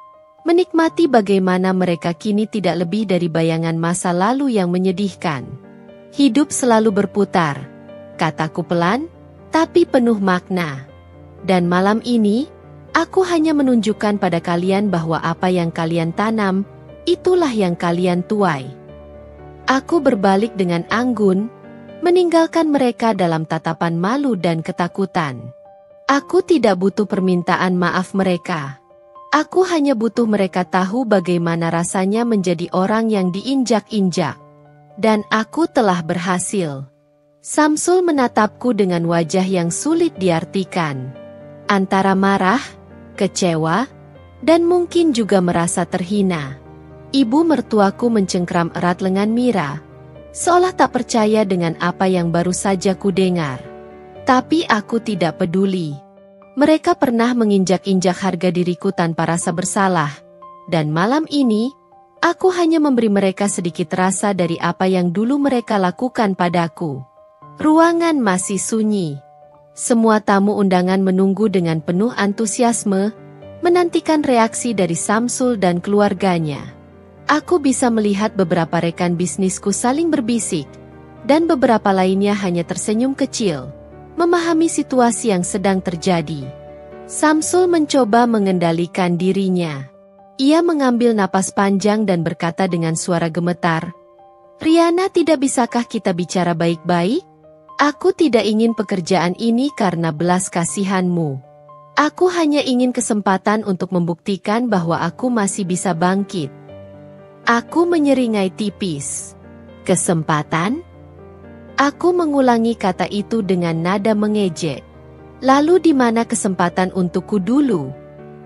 menikmati bagaimana mereka kini tidak lebih dari bayangan masa lalu yang menyedihkan. Hidup selalu berputar, kataku pelan, tapi penuh makna. Dan malam ini, aku hanya menunjukkan pada kalian bahwa apa yang kalian tanam, itulah yang kalian tuai. Aku berbalik dengan anggun, meninggalkan mereka dalam tatapan malu dan ketakutan. Aku tidak butuh permintaan maaf mereka. Aku hanya butuh mereka tahu bagaimana rasanya menjadi orang yang diinjak-injak. Dan aku telah berhasil. Samsul menatapku dengan wajah yang sulit diartikan. Antara marah, kecewa, dan mungkin juga merasa terhina. Ibu mertuaku mencengkram erat lengan Mira, seolah tak percaya dengan apa yang baru saja kudengar. Tapi aku tidak peduli. Mereka pernah menginjak-injak harga diriku tanpa rasa bersalah, dan malam ini, aku hanya memberi mereka sedikit rasa dari apa yang dulu mereka lakukan padaku. Ruangan masih sunyi. Semua tamu undangan menunggu dengan penuh antusiasme, menantikan reaksi dari Samsul dan keluarganya. Aku bisa melihat beberapa rekan bisnisku saling berbisik, dan beberapa lainnya hanya tersenyum kecil, memahami situasi yang sedang terjadi. Samsul mencoba mengendalikan dirinya. Ia mengambil napas panjang dan berkata dengan suara gemetar, "Riana, tidak bisakah kita bicara baik-baik? Aku tidak ingin pekerjaan ini karena belas kasihanmu. Aku hanya ingin kesempatan untuk membuktikan bahwa aku masih bisa bangkit." Aku menyeringai tipis. Kesempatan? Aku mengulangi kata itu dengan nada mengejek. Lalu di mana kesempatan untukku dulu?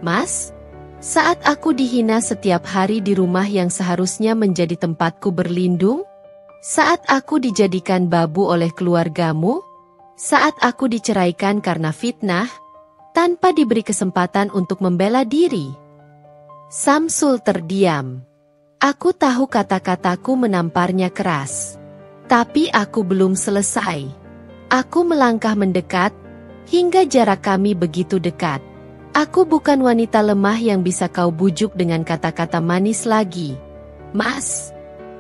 Mas? Saat aku dihina setiap hari di rumah yang seharusnya menjadi tempatku berlindung? Saat aku dijadikan babu oleh keluargamu? Saat aku diceraikan karena fitnah? Tanpa diberi kesempatan untuk membela diri? Samsul terdiam. Aku tahu kata-kataku menamparnya keras. Tapi aku belum selesai. Aku melangkah mendekat, hingga jarak kami begitu dekat. Aku bukan wanita lemah yang bisa kau bujuk dengan kata-kata manis lagi. Mas,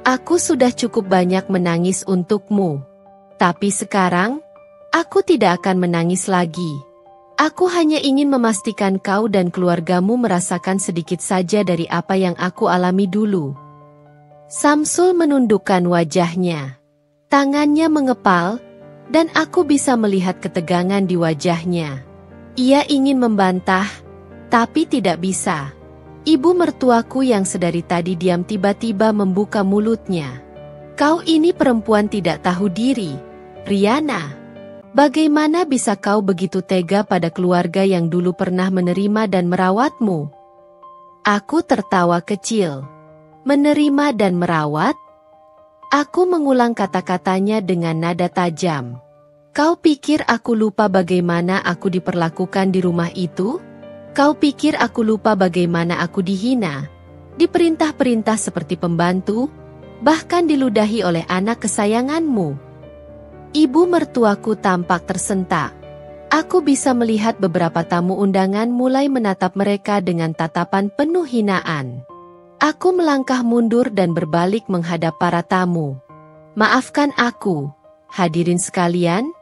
aku sudah cukup banyak menangis untukmu. Tapi sekarang, aku tidak akan menangis lagi. Aku hanya ingin memastikan kau dan keluargamu merasakan sedikit saja dari apa yang aku alami dulu. Samsul menundukkan wajahnya. Tangannya mengepal, dan aku bisa melihat ketegangan di wajahnya. Ia ingin membantah, tapi tidak bisa. Ibu mertuaku yang sedari tadi diam tiba-tiba membuka mulutnya. Kau ini perempuan tidak tahu diri, Riana. Bagaimana bisa kau begitu tega pada keluarga yang dulu pernah menerima dan merawatmu? Aku tertawa kecil. Menerima dan merawat? Aku mengulang kata-katanya dengan nada tajam. Kau pikir aku lupa bagaimana aku diperlakukan di rumah itu? Kau pikir aku lupa bagaimana aku dihina, diperintah-perintah seperti pembantu, bahkan diludahi oleh anak kesayanganmu? Ibu mertuaku tampak tersentak. Aku bisa melihat beberapa tamu undangan mulai menatap mereka dengan tatapan penuh hinaan. Aku melangkah mundur dan berbalik menghadap para tamu. Maafkan aku, hadirin sekalian,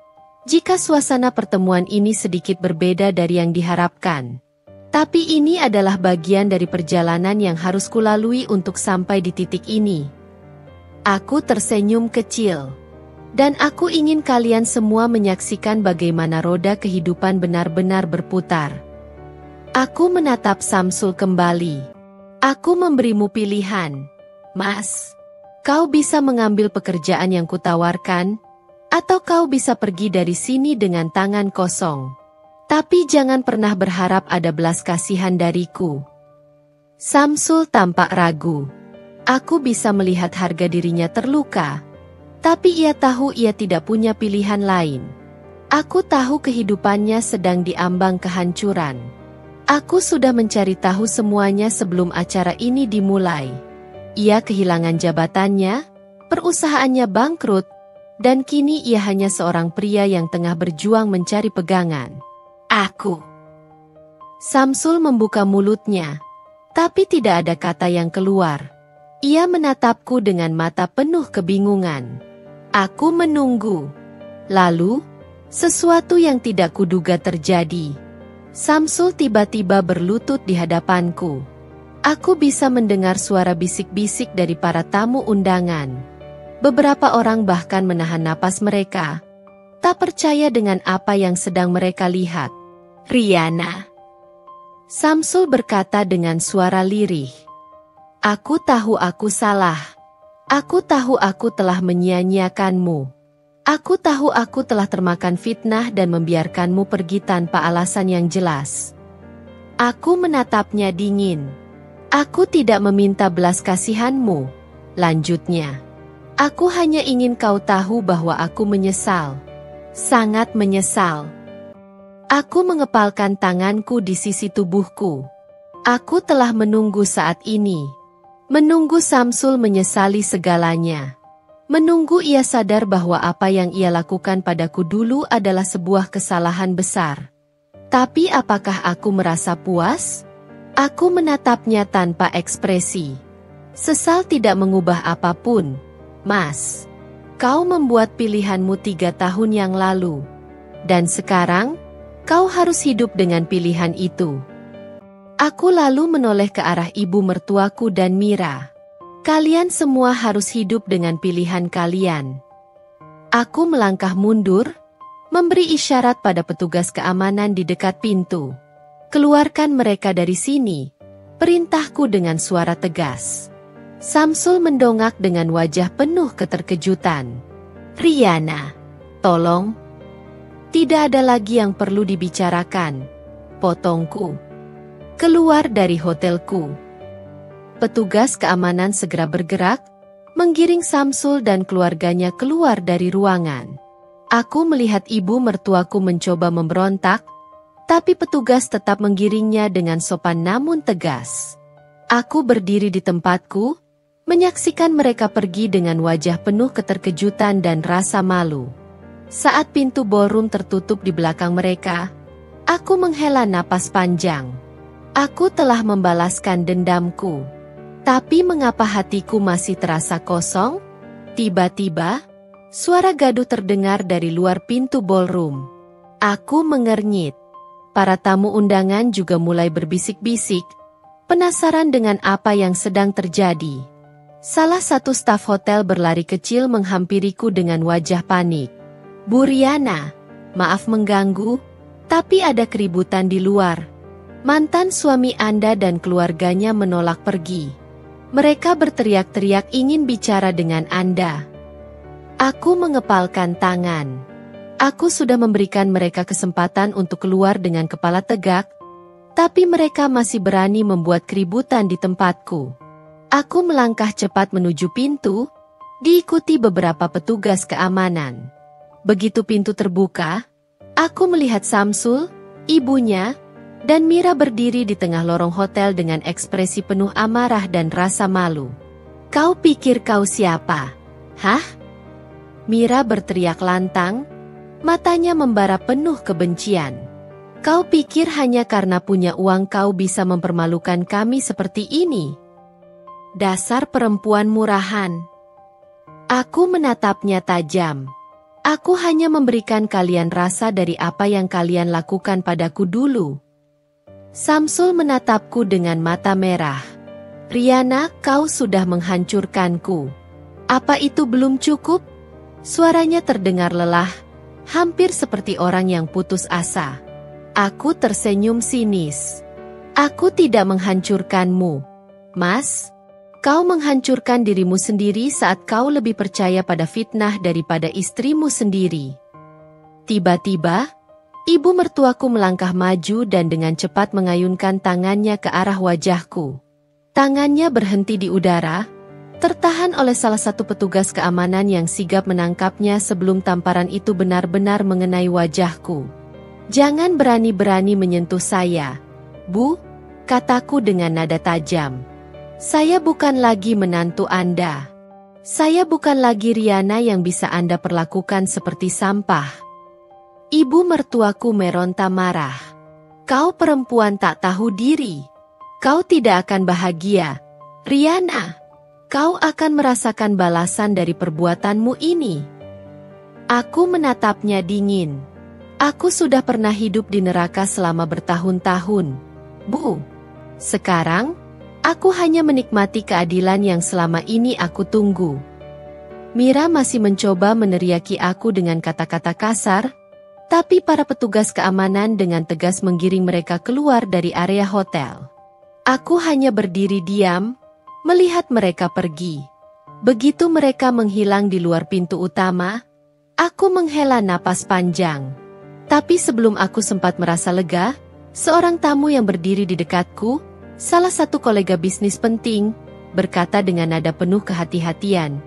jika suasana pertemuan ini sedikit berbeda dari yang diharapkan. Tapi ini adalah bagian dari perjalanan yang harus kulalui untuk sampai di titik ini. Aku tersenyum kecil. Dan aku ingin kalian semua menyaksikan bagaimana roda kehidupan benar-benar berputar. Aku menatap Samsul kembali. Aku memberimu pilihan. Mas, kau bisa mengambil pekerjaan yang kutawarkan, atau kau bisa pergi dari sini dengan tangan kosong. Tapi jangan pernah berharap ada belas kasihan dariku. Samsul tampak ragu. Aku bisa melihat harga dirinya terluka. Tapi ia tahu ia tidak punya pilihan lain. Aku tahu kehidupannya sedang diambang kehancuran. Aku sudah mencari tahu semuanya sebelum acara ini dimulai. Ia kehilangan jabatannya, perusahaannya bangkrut, dan kini ia hanya seorang pria yang tengah berjuang mencari pegangan. Aku. Samsul membuka mulutnya, tapi tidak ada kata yang keluar. Ia menatapku dengan mata penuh kebingungan. Aku menunggu. Lalu, sesuatu yang tidak kuduga terjadi. Samsul tiba-tiba berlutut di hadapanku. Aku bisa mendengar suara bisik-bisik dari para tamu undangan. Beberapa orang bahkan menahan napas mereka, tak percaya dengan apa yang sedang mereka lihat. Riana. Samsul berkata dengan suara lirih. Aku tahu aku salah. Aku tahu aku telah menyia-nyiakanmu. Aku tahu aku telah termakan fitnah dan membiarkanmu pergi tanpa alasan yang jelas. Aku menatapnya dingin. Aku tidak meminta belas kasihanmu, lanjutnya. Aku hanya ingin kau tahu bahwa aku menyesal. Sangat menyesal. Aku mengepalkan tanganku di sisi tubuhku. Aku telah menunggu saat ini. Menunggu Samsul menyesali segalanya. Menunggu ia sadar bahwa apa yang ia lakukan padaku dulu adalah sebuah kesalahan besar. Tapi apakah aku merasa puas? Aku menatapnya tanpa ekspresi. Sesal tidak mengubah apapun, Mas. Kau membuat pilihanmu 3 tahun yang lalu. Dan sekarang, kau harus hidup dengan pilihan itu. Aku lalu menoleh ke arah ibu mertuaku dan Mira. Kalian semua harus hidup dengan pilihan kalian. Aku melangkah mundur, memberi isyarat pada petugas keamanan di dekat pintu. Keluarkan mereka dari sini, perintahku dengan suara tegas. Samsul mendongak dengan wajah penuh keterkejutan. Riana, tolong. Tidak ada lagi yang perlu dibicarakan, potongku. Keluar dari hotelku. Petugas keamanan segera bergerak, menggiring Samsul dan keluarganya keluar dari ruangan. Aku melihat ibu mertuaku mencoba memberontak, tapi petugas tetap menggiringnya dengan sopan namun tegas. Aku berdiri di tempatku, menyaksikan mereka pergi dengan wajah penuh keterkejutan dan rasa malu. Saat pintu ballroom tertutup di belakang mereka, aku menghela napas panjang. Aku telah membalaskan dendamku. Tapi mengapa hatiku masih terasa kosong? Tiba-tiba, suara gaduh terdengar dari luar pintu ballroom. Aku mengernyit. Para tamu undangan juga mulai berbisik-bisik, penasaran dengan apa yang sedang terjadi. Salah satu staf hotel berlari kecil menghampiriku dengan wajah panik. Bu Riana, maaf mengganggu. Tapi ada keributan di luar. Mantan suami Anda dan keluarganya menolak pergi. Mereka berteriak-teriak ingin bicara dengan Anda. Aku mengepalkan tangan. Aku sudah memberikan mereka kesempatan untuk keluar dengan kepala tegak, tapi mereka masih berani membuat keributan di tempatku. Aku melangkah cepat menuju pintu, diikuti beberapa petugas keamanan. Begitu pintu terbuka, aku melihat Samsul, ibunya, dan Mira berdiri di tengah lorong hotel dengan ekspresi penuh amarah dan rasa malu. "Kau pikir kau siapa? Hah?" Mira berteriak lantang, matanya membara penuh kebencian. "Kau pikir hanya karena punya uang kau bisa mempermalukan kami seperti ini? Dasar perempuan murahan." Aku menatapnya tajam. "Aku hanya memberikan kalian rasa dari apa yang kalian lakukan padaku dulu." Samsul menatapku dengan mata merah. "Riana, kau sudah menghancurkanku. Apa itu belum cukup?" Suaranya terdengar lelah, hampir seperti orang yang putus asa. Aku tersenyum sinis. "Aku tidak menghancurkanmu, Mas. Kau menghancurkan dirimu sendiri saat kau lebih percaya pada fitnah daripada istrimu sendiri." Tiba-tiba, ibu mertuaku melangkah maju dan dengan cepat mengayunkan tangannya ke arah wajahku. Tangannya berhenti di udara, tertahan oleh salah satu petugas keamanan yang sigap menangkapnya sebelum tamparan itu benar-benar mengenai wajahku. "Jangan berani-berani menyentuh saya, Bu," kataku dengan nada tajam. "Saya bukan lagi menantu Anda. Saya bukan lagi Riana yang bisa Anda perlakukan seperti sampah." Ibu mertuaku meronta marah. "Kau perempuan tak tahu diri. Kau tidak akan bahagia, Riana. Kau akan merasakan balasan dari perbuatanmu ini." Aku menatapnya dingin. "Aku sudah pernah hidup di neraka selama bertahun-tahun, Bu. Sekarang, aku hanya menikmati keadilan yang selama ini aku tunggu." Mira masih mencoba meneriaki aku dengan kata-kata kasar, tapi para petugas keamanan dengan tegas menggiring mereka keluar dari area hotel. Aku hanya berdiri diam, melihat mereka pergi. Begitu mereka menghilang di luar pintu utama, aku menghela napas panjang. Tapi sebelum aku sempat merasa lega, seorang tamu yang berdiri di dekatku, salah satu kolega bisnis penting, berkata dengan nada penuh kehati-hatian,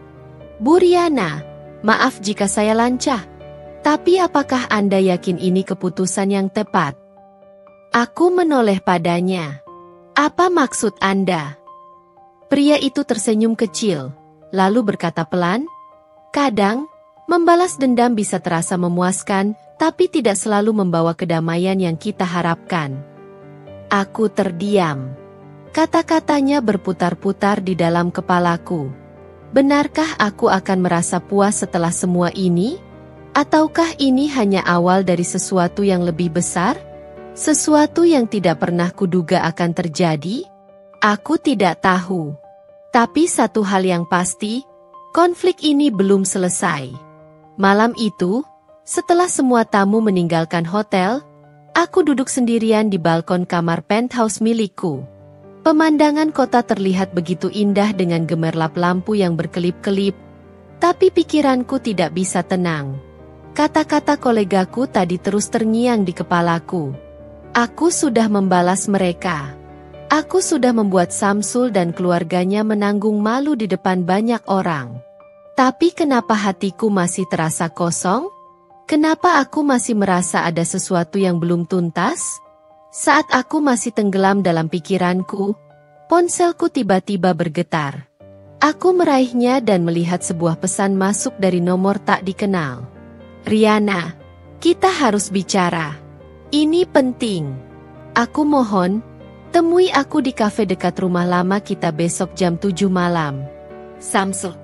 "Bu Riana, maaf jika saya lancah, tapi apakah Anda yakin ini keputusan yang tepat?" Aku menoleh padanya. "Apa maksud Anda?" Pria itu tersenyum kecil, lalu berkata pelan, "Kadang, membalas dendam bisa terasa memuaskan, tapi tidak selalu membawa kedamaian yang kita harapkan." Aku terdiam. Kata-katanya berputar-putar di dalam kepalaku. Benarkah aku akan merasa puas setelah semua ini? Ataukah ini hanya awal dari sesuatu yang lebih besar? Sesuatu yang tidak pernah kuduga akan terjadi? Aku tidak tahu. Tapi satu hal yang pasti, konflik ini belum selesai. Malam itu, setelah semua tamu meninggalkan hotel, aku duduk sendirian di balkon kamar penthouse milikku. Pemandangan kota terlihat begitu indah dengan gemerlap lampu yang berkelip-kelip, tapi pikiranku tidak bisa tenang. Kata-kata kolegaku tadi terus terngiang di kepalaku. Aku sudah membalas mereka. Aku sudah membuat Samsul dan keluarganya menanggung malu di depan banyak orang. Tapi kenapa hatiku masih terasa kosong? Kenapa aku masih merasa ada sesuatu yang belum tuntas? Saat aku masih tenggelam dalam pikiranku, ponselku tiba-tiba bergetar. Aku meraihnya dan melihat sebuah pesan masuk dari nomor tak dikenal. "Riana, kita harus bicara. Ini penting. Aku mohon, temui aku di kafe dekat rumah lama kita besok jam 7 malam. Samsul."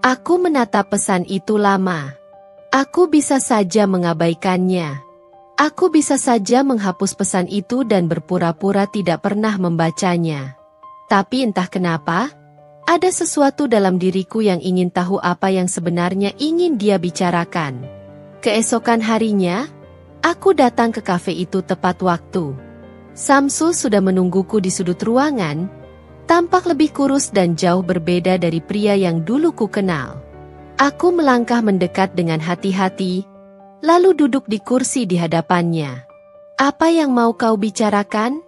Aku menatap pesan itu lama. Aku bisa saja mengabaikannya. Aku bisa saja menghapus pesan itu dan berpura-pura tidak pernah membacanya. Tapi entah kenapa, ada sesuatu dalam diriku yang ingin tahu apa yang sebenarnya ingin dia bicarakan. Keesokan harinya, Aku datang ke kafe itu tepat waktu. Samsul sudah menungguku di sudut ruangan, tampak lebih kurus dan jauh berbeda dari pria yang dulu ku kenal. Aku melangkah mendekat dengan hati-hati, lalu duduk di kursi di hadapannya. "Apa yang mau kau bicarakan?"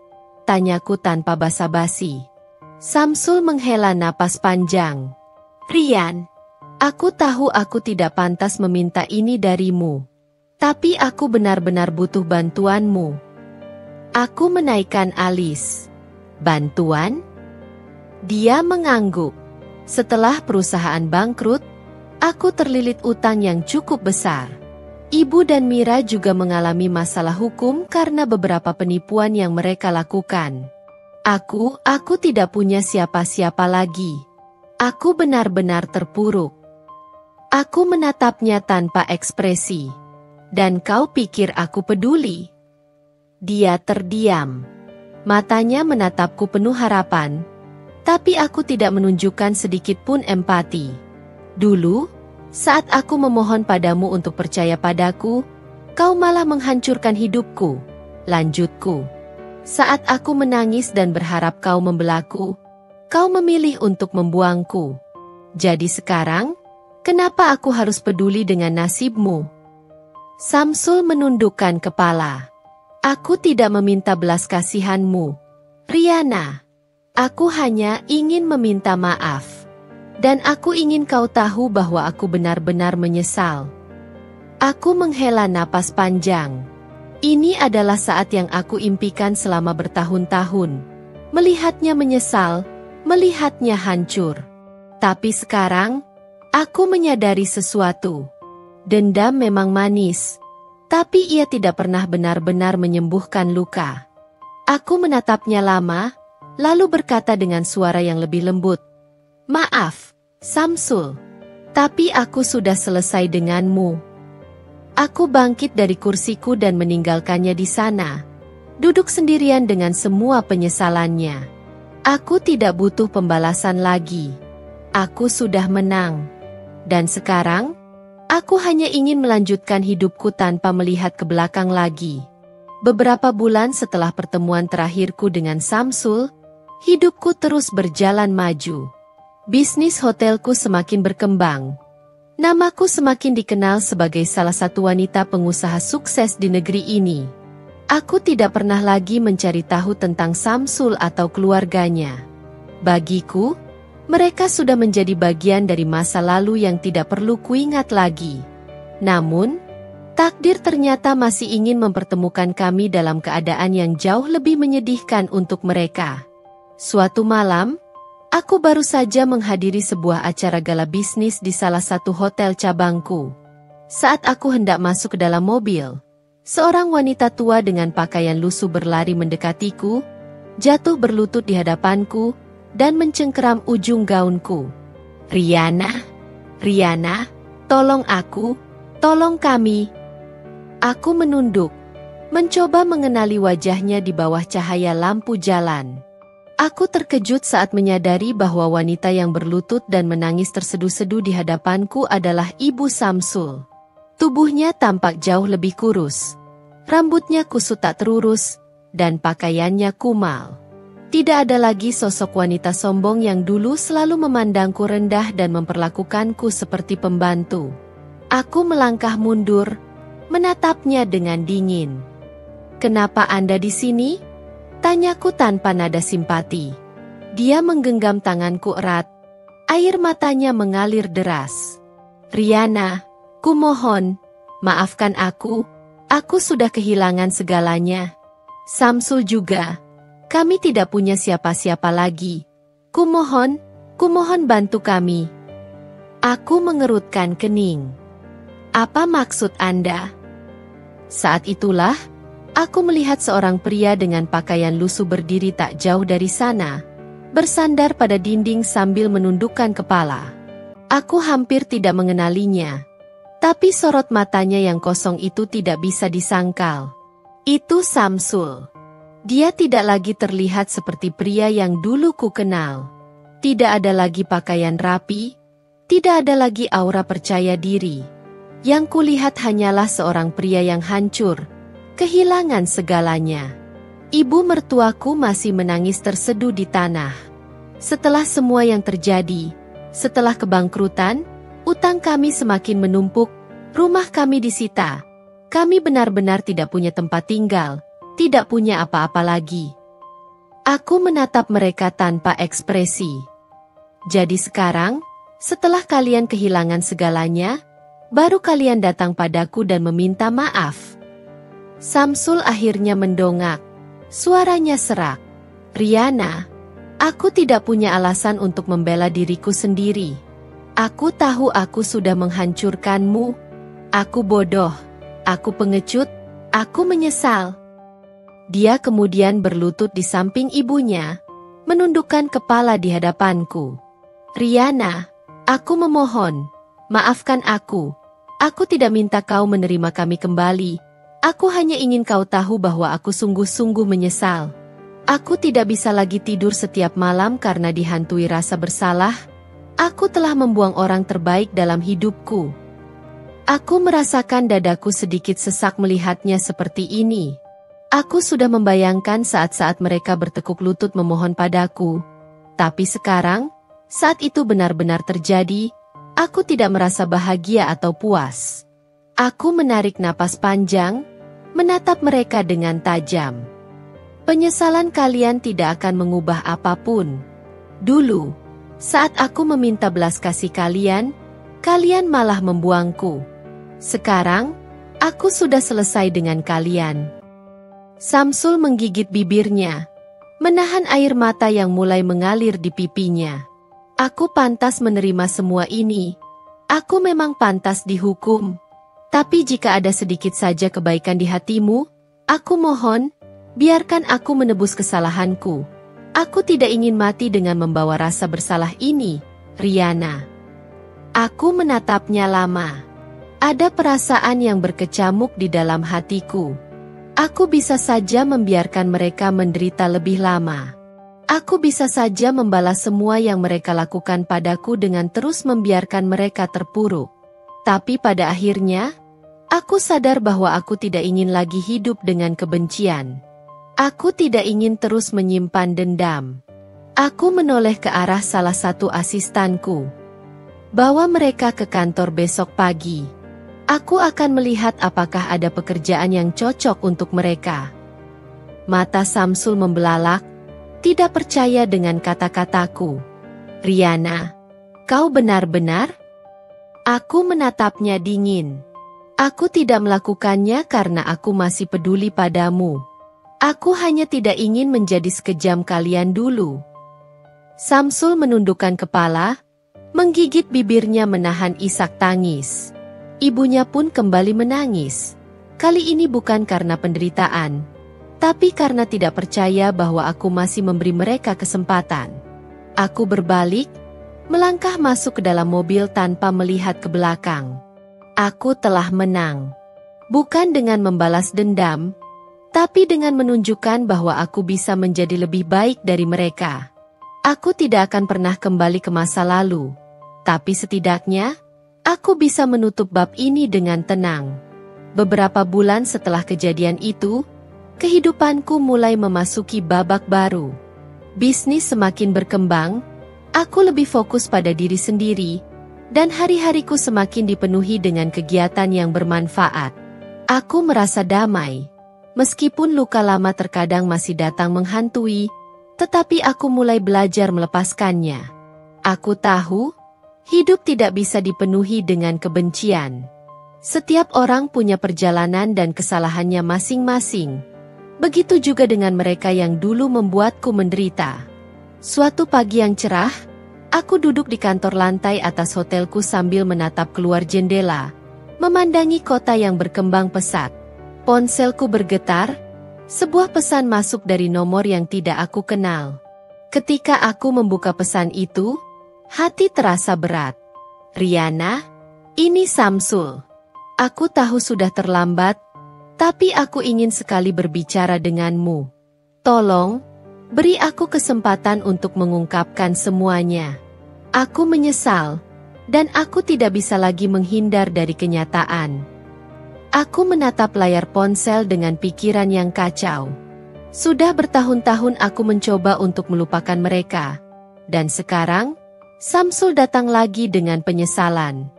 tanyaku tanpa basa-basi. Samsul menghela napas panjang. "Rian, aku tahu aku tidak pantas meminta ini darimu. Tapi aku benar-benar butuh bantuanmu." Aku menaikkan alis. "Bantuan?" Dia mengangguk. "Setelah perusahaan bangkrut, aku terlilit utang yang cukup besar. Ibu dan Mira juga mengalami masalah hukum karena beberapa penipuan yang mereka lakukan. Aku tidak punya siapa-siapa lagi. Aku benar-benar terpuruk." Aku menatapnya tanpa ekspresi. "Dan kau pikir aku peduli?" Dia terdiam. Matanya menatapku penuh harapan, tapi aku tidak menunjukkan sedikit pun empati. "Dulu, saat aku memohon padamu untuk percaya padaku, kau malah menghancurkan hidupku," lanjutku. "Saat aku menangis dan berharap kau membelaku, kau memilih untuk membuangku. Jadi sekarang, kenapa aku harus peduli dengan nasibmu?" Samsul menundukkan kepala. "Aku tidak meminta belas kasihanmu, Riana. Aku hanya ingin meminta maaf. Dan aku ingin kau tahu bahwa aku benar-benar menyesal." Aku menghela napas panjang. Ini adalah saat yang aku impikan selama bertahun-tahun. Melihatnya menyesal, melihatnya hancur. Tapi sekarang, aku menyadari sesuatu. Dendam memang manis, tapi ia tidak pernah benar-benar menyembuhkan luka. Aku menatapnya lama, lalu berkata dengan suara yang lebih lembut, "Maaf, Samsul, tapi aku sudah selesai denganmu." Aku bangkit dari kursiku dan meninggalkannya di sana, duduk sendirian dengan semua penyesalannya. Aku tidak butuh pembalasan lagi. Aku sudah menang. Dan sekarang, aku hanya ingin melanjutkan hidupku tanpa melihat ke belakang lagi. Beberapa bulan setelah pertemuan terakhirku dengan Samsul, hidupku terus berjalan maju. Bisnis hotelku semakin berkembang. Namaku semakin dikenal sebagai salah satu wanita pengusaha sukses di negeri ini. Aku tidak pernah lagi mencari tahu tentang Samsul atau keluarganya. Bagiku, mereka sudah menjadi bagian dari masa lalu yang tidak perlu kuingat lagi. Namun, takdir ternyata masih ingin mempertemukan kami dalam keadaan yang jauh lebih menyedihkan untuk mereka. Suatu malam, aku baru saja menghadiri sebuah acara gala bisnis di salah satu hotel cabangku. Saat aku hendak masuk ke dalam mobil, seorang wanita tua dengan pakaian lusuh berlari mendekatiku, jatuh berlutut di hadapanku, dan mencengkeram ujung gaunku. Riana, tolong aku, tolong kami." Aku menunduk, mencoba mengenali wajahnya di bawah cahaya lampu jalan. Aku terkejut saat menyadari bahwa wanita yang berlutut dan menangis terseduh-seduh di hadapanku adalah Ibu Samsul. Tubuhnya tampak jauh lebih kurus. Rambutnya kusut tak terurus, dan pakaiannya kumal. Tidak ada lagi sosok wanita sombong yang dulu selalu memandangku rendah dan memperlakukanku seperti pembantu. Aku melangkah mundur, menatapnya dengan dingin. "Kenapa Anda di sini?" tanyaku tanpa nada simpati. Dia menggenggam tanganku erat. Air matanya mengalir deras. "Riana, kumohon, maafkan aku sudah kehilangan segalanya. Samsul juga. Kami tidak punya siapa-siapa lagi. Kumohon bantu kami." Aku mengerutkan kening. "Apa maksud Anda?" Saat itulah, aku melihat seorang pria dengan pakaian lusuh berdiri tak jauh dari sana, bersandar pada dinding sambil menundukkan kepala. Aku hampir tidak mengenalinya, tapi sorot matanya yang kosong itu tidak bisa disangkal. Itu Samsul. Dia tidak lagi terlihat seperti pria yang dulu ku kenal. Tidak ada lagi pakaian rapi, tidak ada lagi aura percaya diri. Yang kulihat hanyalah seorang pria yang hancur, kehilangan segalanya. Ibu mertuaku masih menangis terseduh di tanah. Setelah semua yang terjadi, setelah kebangkrutan, utang kami semakin menumpuk, rumah kami disita. Kami benar-benar tidak punya tempat tinggal, tidak punya apa-apa lagi. Aku menatap mereka tanpa ekspresi. Jadi sekarang, setelah kalian kehilangan segalanya, baru kalian datang padaku dan meminta maaf. Samsul akhirnya mendongak. Suaranya serak. Riana, aku tidak punya alasan untuk membela diriku sendiri. Aku tahu aku sudah menghancurkanmu. Aku bodoh. Aku pengecut. Aku menyesal. Dia kemudian berlutut di samping ibunya, menundukkan kepala di hadapanku. Riana, aku memohon, maafkan aku. Aku tidak minta kau menerima kami kembali. Aku hanya ingin kau tahu bahwa aku sungguh-sungguh menyesal. Aku tidak bisa lagi tidur setiap malam karena dihantui rasa bersalah. Aku telah membuang orang terbaik dalam hidupku. Aku merasakan dadaku sedikit sesak melihatnya seperti ini. Aku sudah membayangkan saat-saat mereka bertekuk lutut memohon padaku. Tapi sekarang, saat itu benar-benar terjadi, aku tidak merasa bahagia atau puas. Aku menarik napas panjang, menatap mereka dengan tajam. Penyesalan kalian tidak akan mengubah apapun. Dulu, saat aku meminta belas kasih kalian, kalian malah membuangku. Sekarang, aku sudah selesai dengan kalian. Samsul menggigit bibirnya, menahan air mata yang mulai mengalir di pipinya. Aku pantas menerima semua ini. Aku memang pantas dihukum. Tapi jika ada sedikit saja kebaikan di hatimu, aku mohon, biarkan aku menebus kesalahanku. Aku tidak ingin mati dengan membawa rasa bersalah ini, Riana. Aku menatapnya lama. Ada perasaan yang berkecamuk di dalam hatiku. Aku bisa saja membiarkan mereka menderita lebih lama. Aku bisa saja membalas semua yang mereka lakukan padaku dengan terus membiarkan mereka terpuruk. Tapi pada akhirnya, aku sadar bahwa aku tidak ingin lagi hidup dengan kebencian. Aku tidak ingin terus menyimpan dendam. Aku menoleh ke arah salah satu asistanku. Bawa mereka ke kantor besok pagi. Aku akan melihat apakah ada pekerjaan yang cocok untuk mereka. Mata Samsul membelalak, tidak percaya dengan kata-kataku. Riana, kau benar-benar? Aku menatapnya dingin. Aku tidak melakukannya karena aku masih peduli padamu. Aku hanya tidak ingin menjadi sekejam kalian dulu. Samsul menundukkan kepala, menggigit bibirnya menahan isak tangis. Ibunya pun kembali menangis. Kali ini bukan karena penderitaan, tapi karena tidak percaya bahwa aku masih memberi mereka kesempatan. Aku berbalik, melangkah masuk ke dalam mobil tanpa melihat ke belakang. Aku telah menang. Bukan dengan membalas dendam, tapi dengan menunjukkan bahwa aku bisa menjadi lebih baik dari mereka. Aku tidak akan pernah kembali ke masa lalu, tapi setidaknya, aku bisa menutup bab ini dengan tenang. Beberapa bulan setelah kejadian itu, kehidupanku mulai memasuki babak baru. Bisnis semakin berkembang, aku lebih fokus pada diri sendiri, dan hari-hariku semakin dipenuhi dengan kegiatan yang bermanfaat. Aku merasa damai. Meskipun luka lama terkadang masih datang menghantui, tetapi aku mulai belajar melepaskannya. Aku tahu, hidup tidak bisa dipenuhi dengan kebencian. Setiap orang punya perjalanan dan kesalahannya masing-masing. Begitu juga dengan mereka yang dulu membuatku menderita. Suatu pagi yang cerah, aku duduk di kantor lantai atas hotelku sambil menatap keluar jendela, memandangi kota yang berkembang pesat. Ponselku bergetar, sebuah pesan masuk dari nomor yang tidak aku kenal. Ketika aku membuka pesan itu, hati terasa berat. Riana, ini Samsul. Aku tahu sudah terlambat, tapi aku ingin sekali berbicara denganmu. Tolong, beri aku kesempatan untuk mengungkapkan semuanya. Aku menyesal, dan aku tidak bisa lagi menghindar dari kenyataan. Aku menatap layar ponsel dengan pikiran yang kacau. Sudah bertahun-tahun aku mencoba untuk melupakan mereka. Dan sekarang, Samsul datang lagi dengan penyesalan.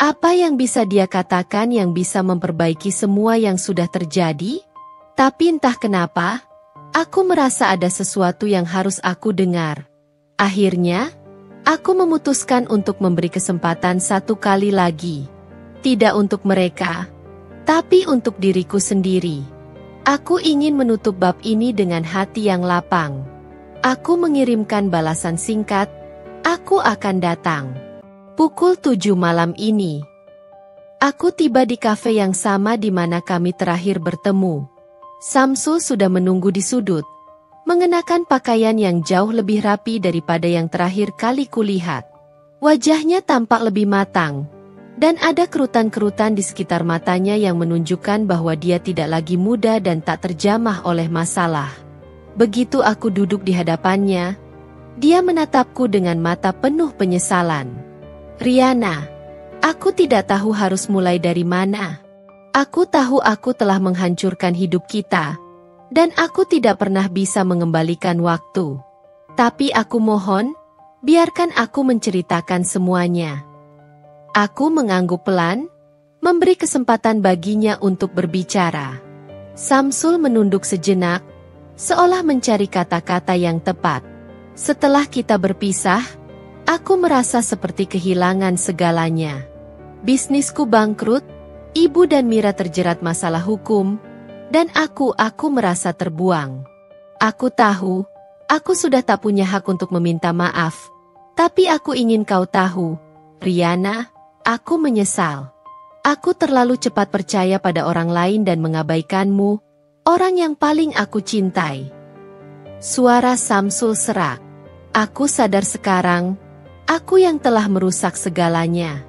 Apa yang bisa dia katakan yang bisa memperbaiki semua yang sudah terjadi? Tapi entah kenapa, aku merasa ada sesuatu yang harus aku dengar. Akhirnya, aku memutuskan untuk memberi kesempatan satu kali lagi. Tidak untuk mereka, tapi untuk diriku sendiri. Aku ingin menutup bab ini dengan hati yang lapang. Aku mengirimkan balasan singkat, aku akan datang. Pukul 7 malam ini. Aku tiba di kafe yang sama di mana kami terakhir bertemu. Samsul sudah menunggu di sudut, mengenakan pakaian yang jauh lebih rapi daripada yang terakhir kali kulihat. Wajahnya tampak lebih matang, dan ada kerutan-kerutan di sekitar matanya yang menunjukkan bahwa dia tidak lagi muda dan tak terjamah oleh masalah. Begitu aku duduk di hadapannya, dia menatapku dengan mata penuh penyesalan. Riana, aku tidak tahu harus mulai dari mana. Aku tahu aku telah menghancurkan hidup kita, dan aku tidak pernah bisa mengembalikan waktu. Tapi aku mohon, biarkan aku menceritakan semuanya. Aku mengangguk pelan, memberi kesempatan baginya untuk berbicara. Samsul menunduk sejenak, seolah mencari kata-kata yang tepat. Setelah kita berpisah, aku merasa seperti kehilangan segalanya. Bisnisku bangkrut, ibu dan Mira terjerat masalah hukum, dan aku merasa terbuang. Aku tahu, aku sudah tak punya hak untuk meminta maaf, tapi aku ingin kau tahu, Riana, aku menyesal. Aku terlalu cepat percaya pada orang lain dan mengabaikanmu, orang yang paling aku cintai. Suara Samsul serak. Aku sadar sekarang, aku yang telah merusak segalanya.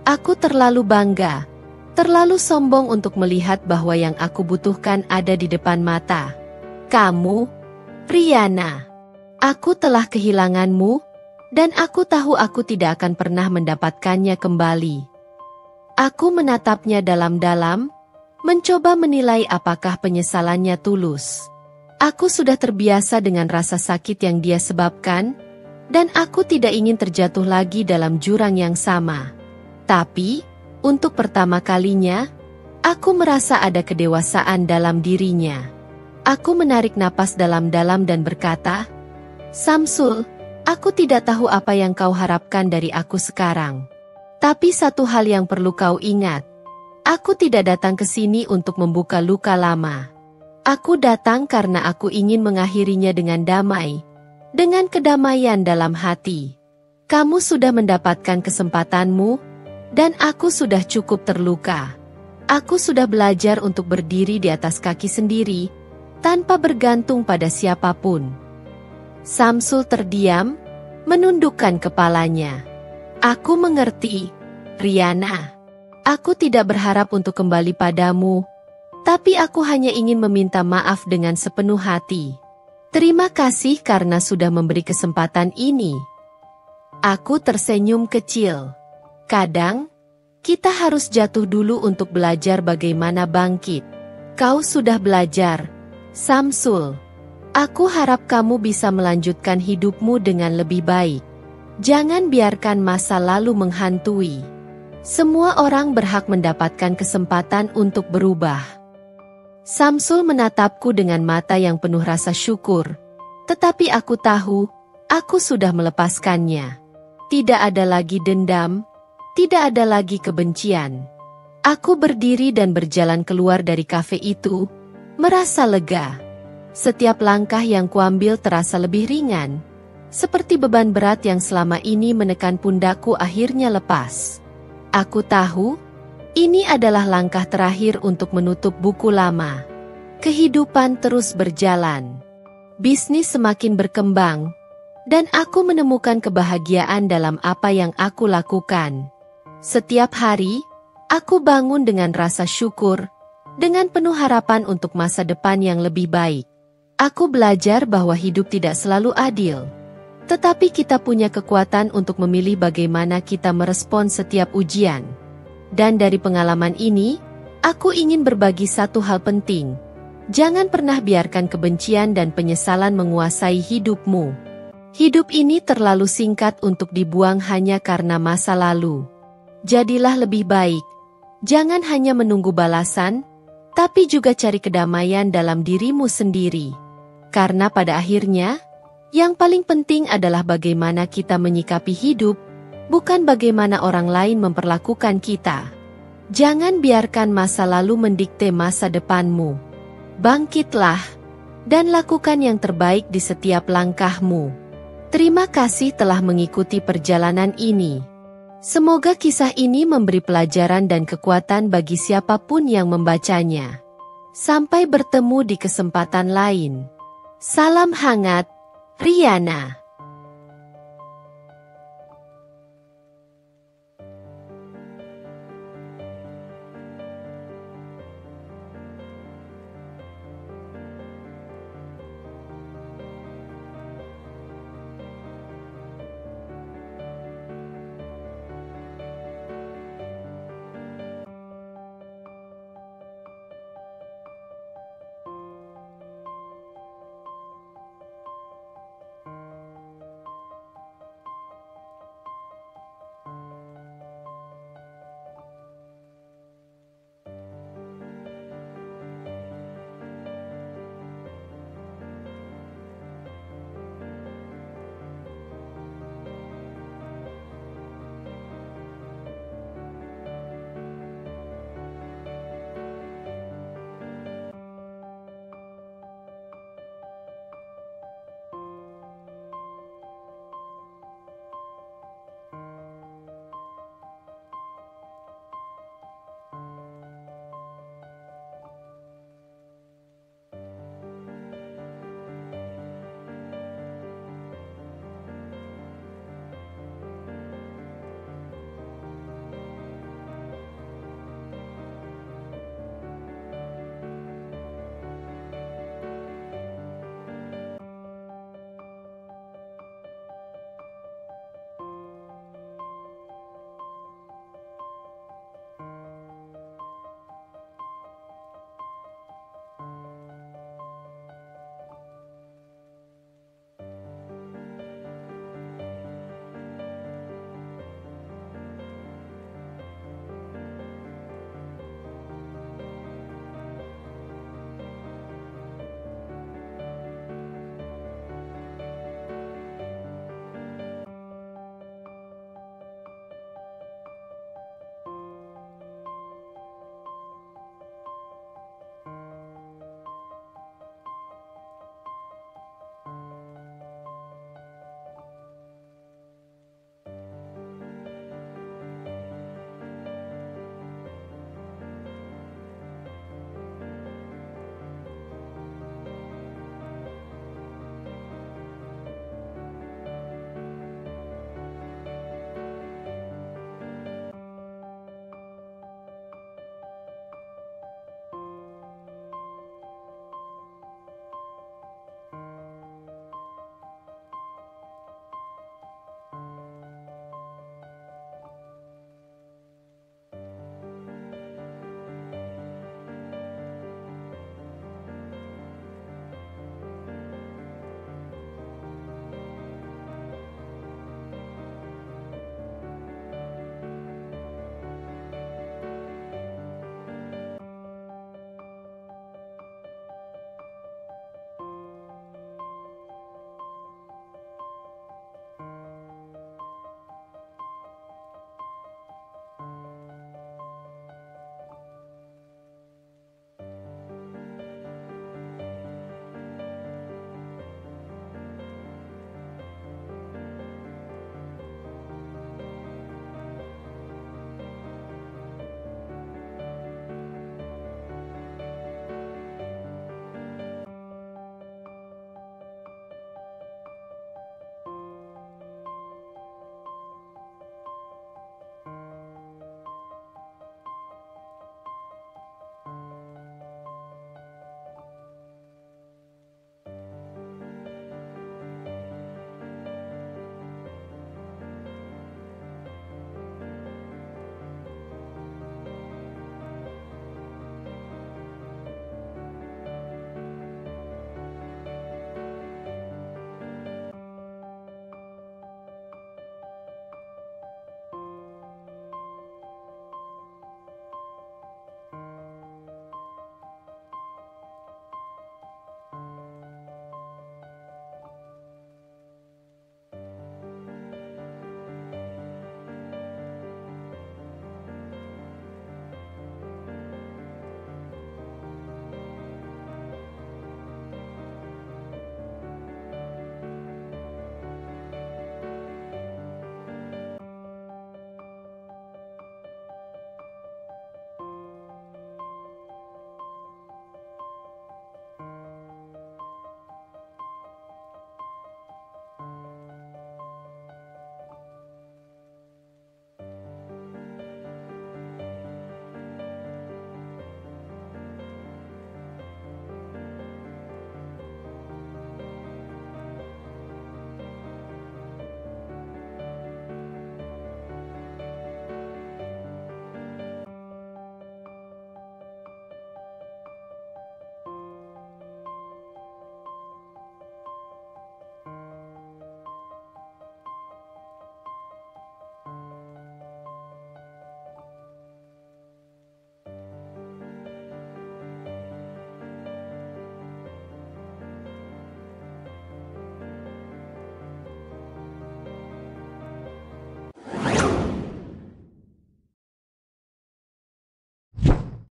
Aku terlalu bangga, terlalu sombong untuk melihat bahwa yang aku butuhkan ada di depan mata. Kamu, Riana. Aku telah kehilanganmu, dan aku tahu aku tidak akan pernah mendapatkannya kembali. Aku menatapnya dalam-dalam, mencoba menilai apakah penyesalannya tulus. Aku sudah terbiasa dengan rasa sakit yang dia sebabkan, dan aku tidak ingin terjatuh lagi dalam jurang yang sama. Tapi, untuk pertama kalinya, aku merasa ada kedewasaan dalam dirinya. Aku menarik napas dalam-dalam dan berkata, Samsul, aku tidak tahu apa yang kau harapkan dari aku sekarang. Tapi satu hal yang perlu kau ingat. Aku tidak datang ke sini untuk membuka luka lama. Aku datang karena aku ingin mengakhirinya dengan damai. Dengan kedamaian dalam hati. Kamu sudah mendapatkan kesempatanmu, dan aku sudah cukup terluka. Aku sudah belajar untuk berdiri di atas kaki sendiri, tanpa bergantung pada siapapun. Samsul terdiam, menundukkan kepalanya. Aku mengerti, Riana. Aku tidak berharap untuk kembali padamu, tapi aku hanya ingin meminta maaf dengan sepenuh hati. Terima kasih karena sudah memberi kesempatan ini. Aku tersenyum kecil. Kadang, kita harus jatuh dulu untuk belajar bagaimana bangkit. Kau sudah belajar, Samsul. Aku harap kamu bisa melanjutkan hidupmu dengan lebih baik. Jangan biarkan masa lalu menghantui. Semua orang berhak mendapatkan kesempatan untuk berubah. Samsul menatapku dengan mata yang penuh rasa syukur. Tetapi aku tahu, aku sudah melepaskannya. Tidak ada lagi dendam, tidak ada lagi kebencian. Aku berdiri dan berjalan keluar dari kafe itu, merasa lega. Setiap langkah yang kuambil terasa lebih ringan, seperti beban berat yang selama ini menekan pundakku akhirnya lepas. Aku tahu, ini adalah langkah terakhir untuk menutup buku lama. Kehidupan terus berjalan. Bisnis semakin berkembang, dan aku menemukan kebahagiaan dalam apa yang aku lakukan. Setiap hari, aku bangun dengan rasa syukur, dengan penuh harapan untuk masa depan yang lebih baik. Aku belajar bahwa hidup tidak selalu adil. Tetapi kita punya kekuatan untuk memilih bagaimana kita merespons setiap ujian. Dan dari pengalaman ini, Aku ingin berbagi satu hal penting. Jangan pernah biarkan kebencian dan penyesalan menguasai hidupmu. Hidup ini terlalu singkat untuk dibuang hanya karena masa lalu. Jadilah lebih baik. Jangan hanya menunggu balasan, tapi juga cari kedamaian dalam dirimu sendiri. Karena pada akhirnya, yang paling penting adalah bagaimana kita menyikapi hidup, bukan bagaimana orang lain memperlakukan kita. Jangan biarkan masa lalu mendikte masa depanmu. Bangkitlah, dan lakukan yang terbaik di setiap langkahmu. Terima kasih telah mengikuti perjalanan ini. Semoga kisah ini memberi pelajaran dan kekuatan bagi siapapun yang membacanya. Sampai bertemu di kesempatan lain. Salam hangat, Riana.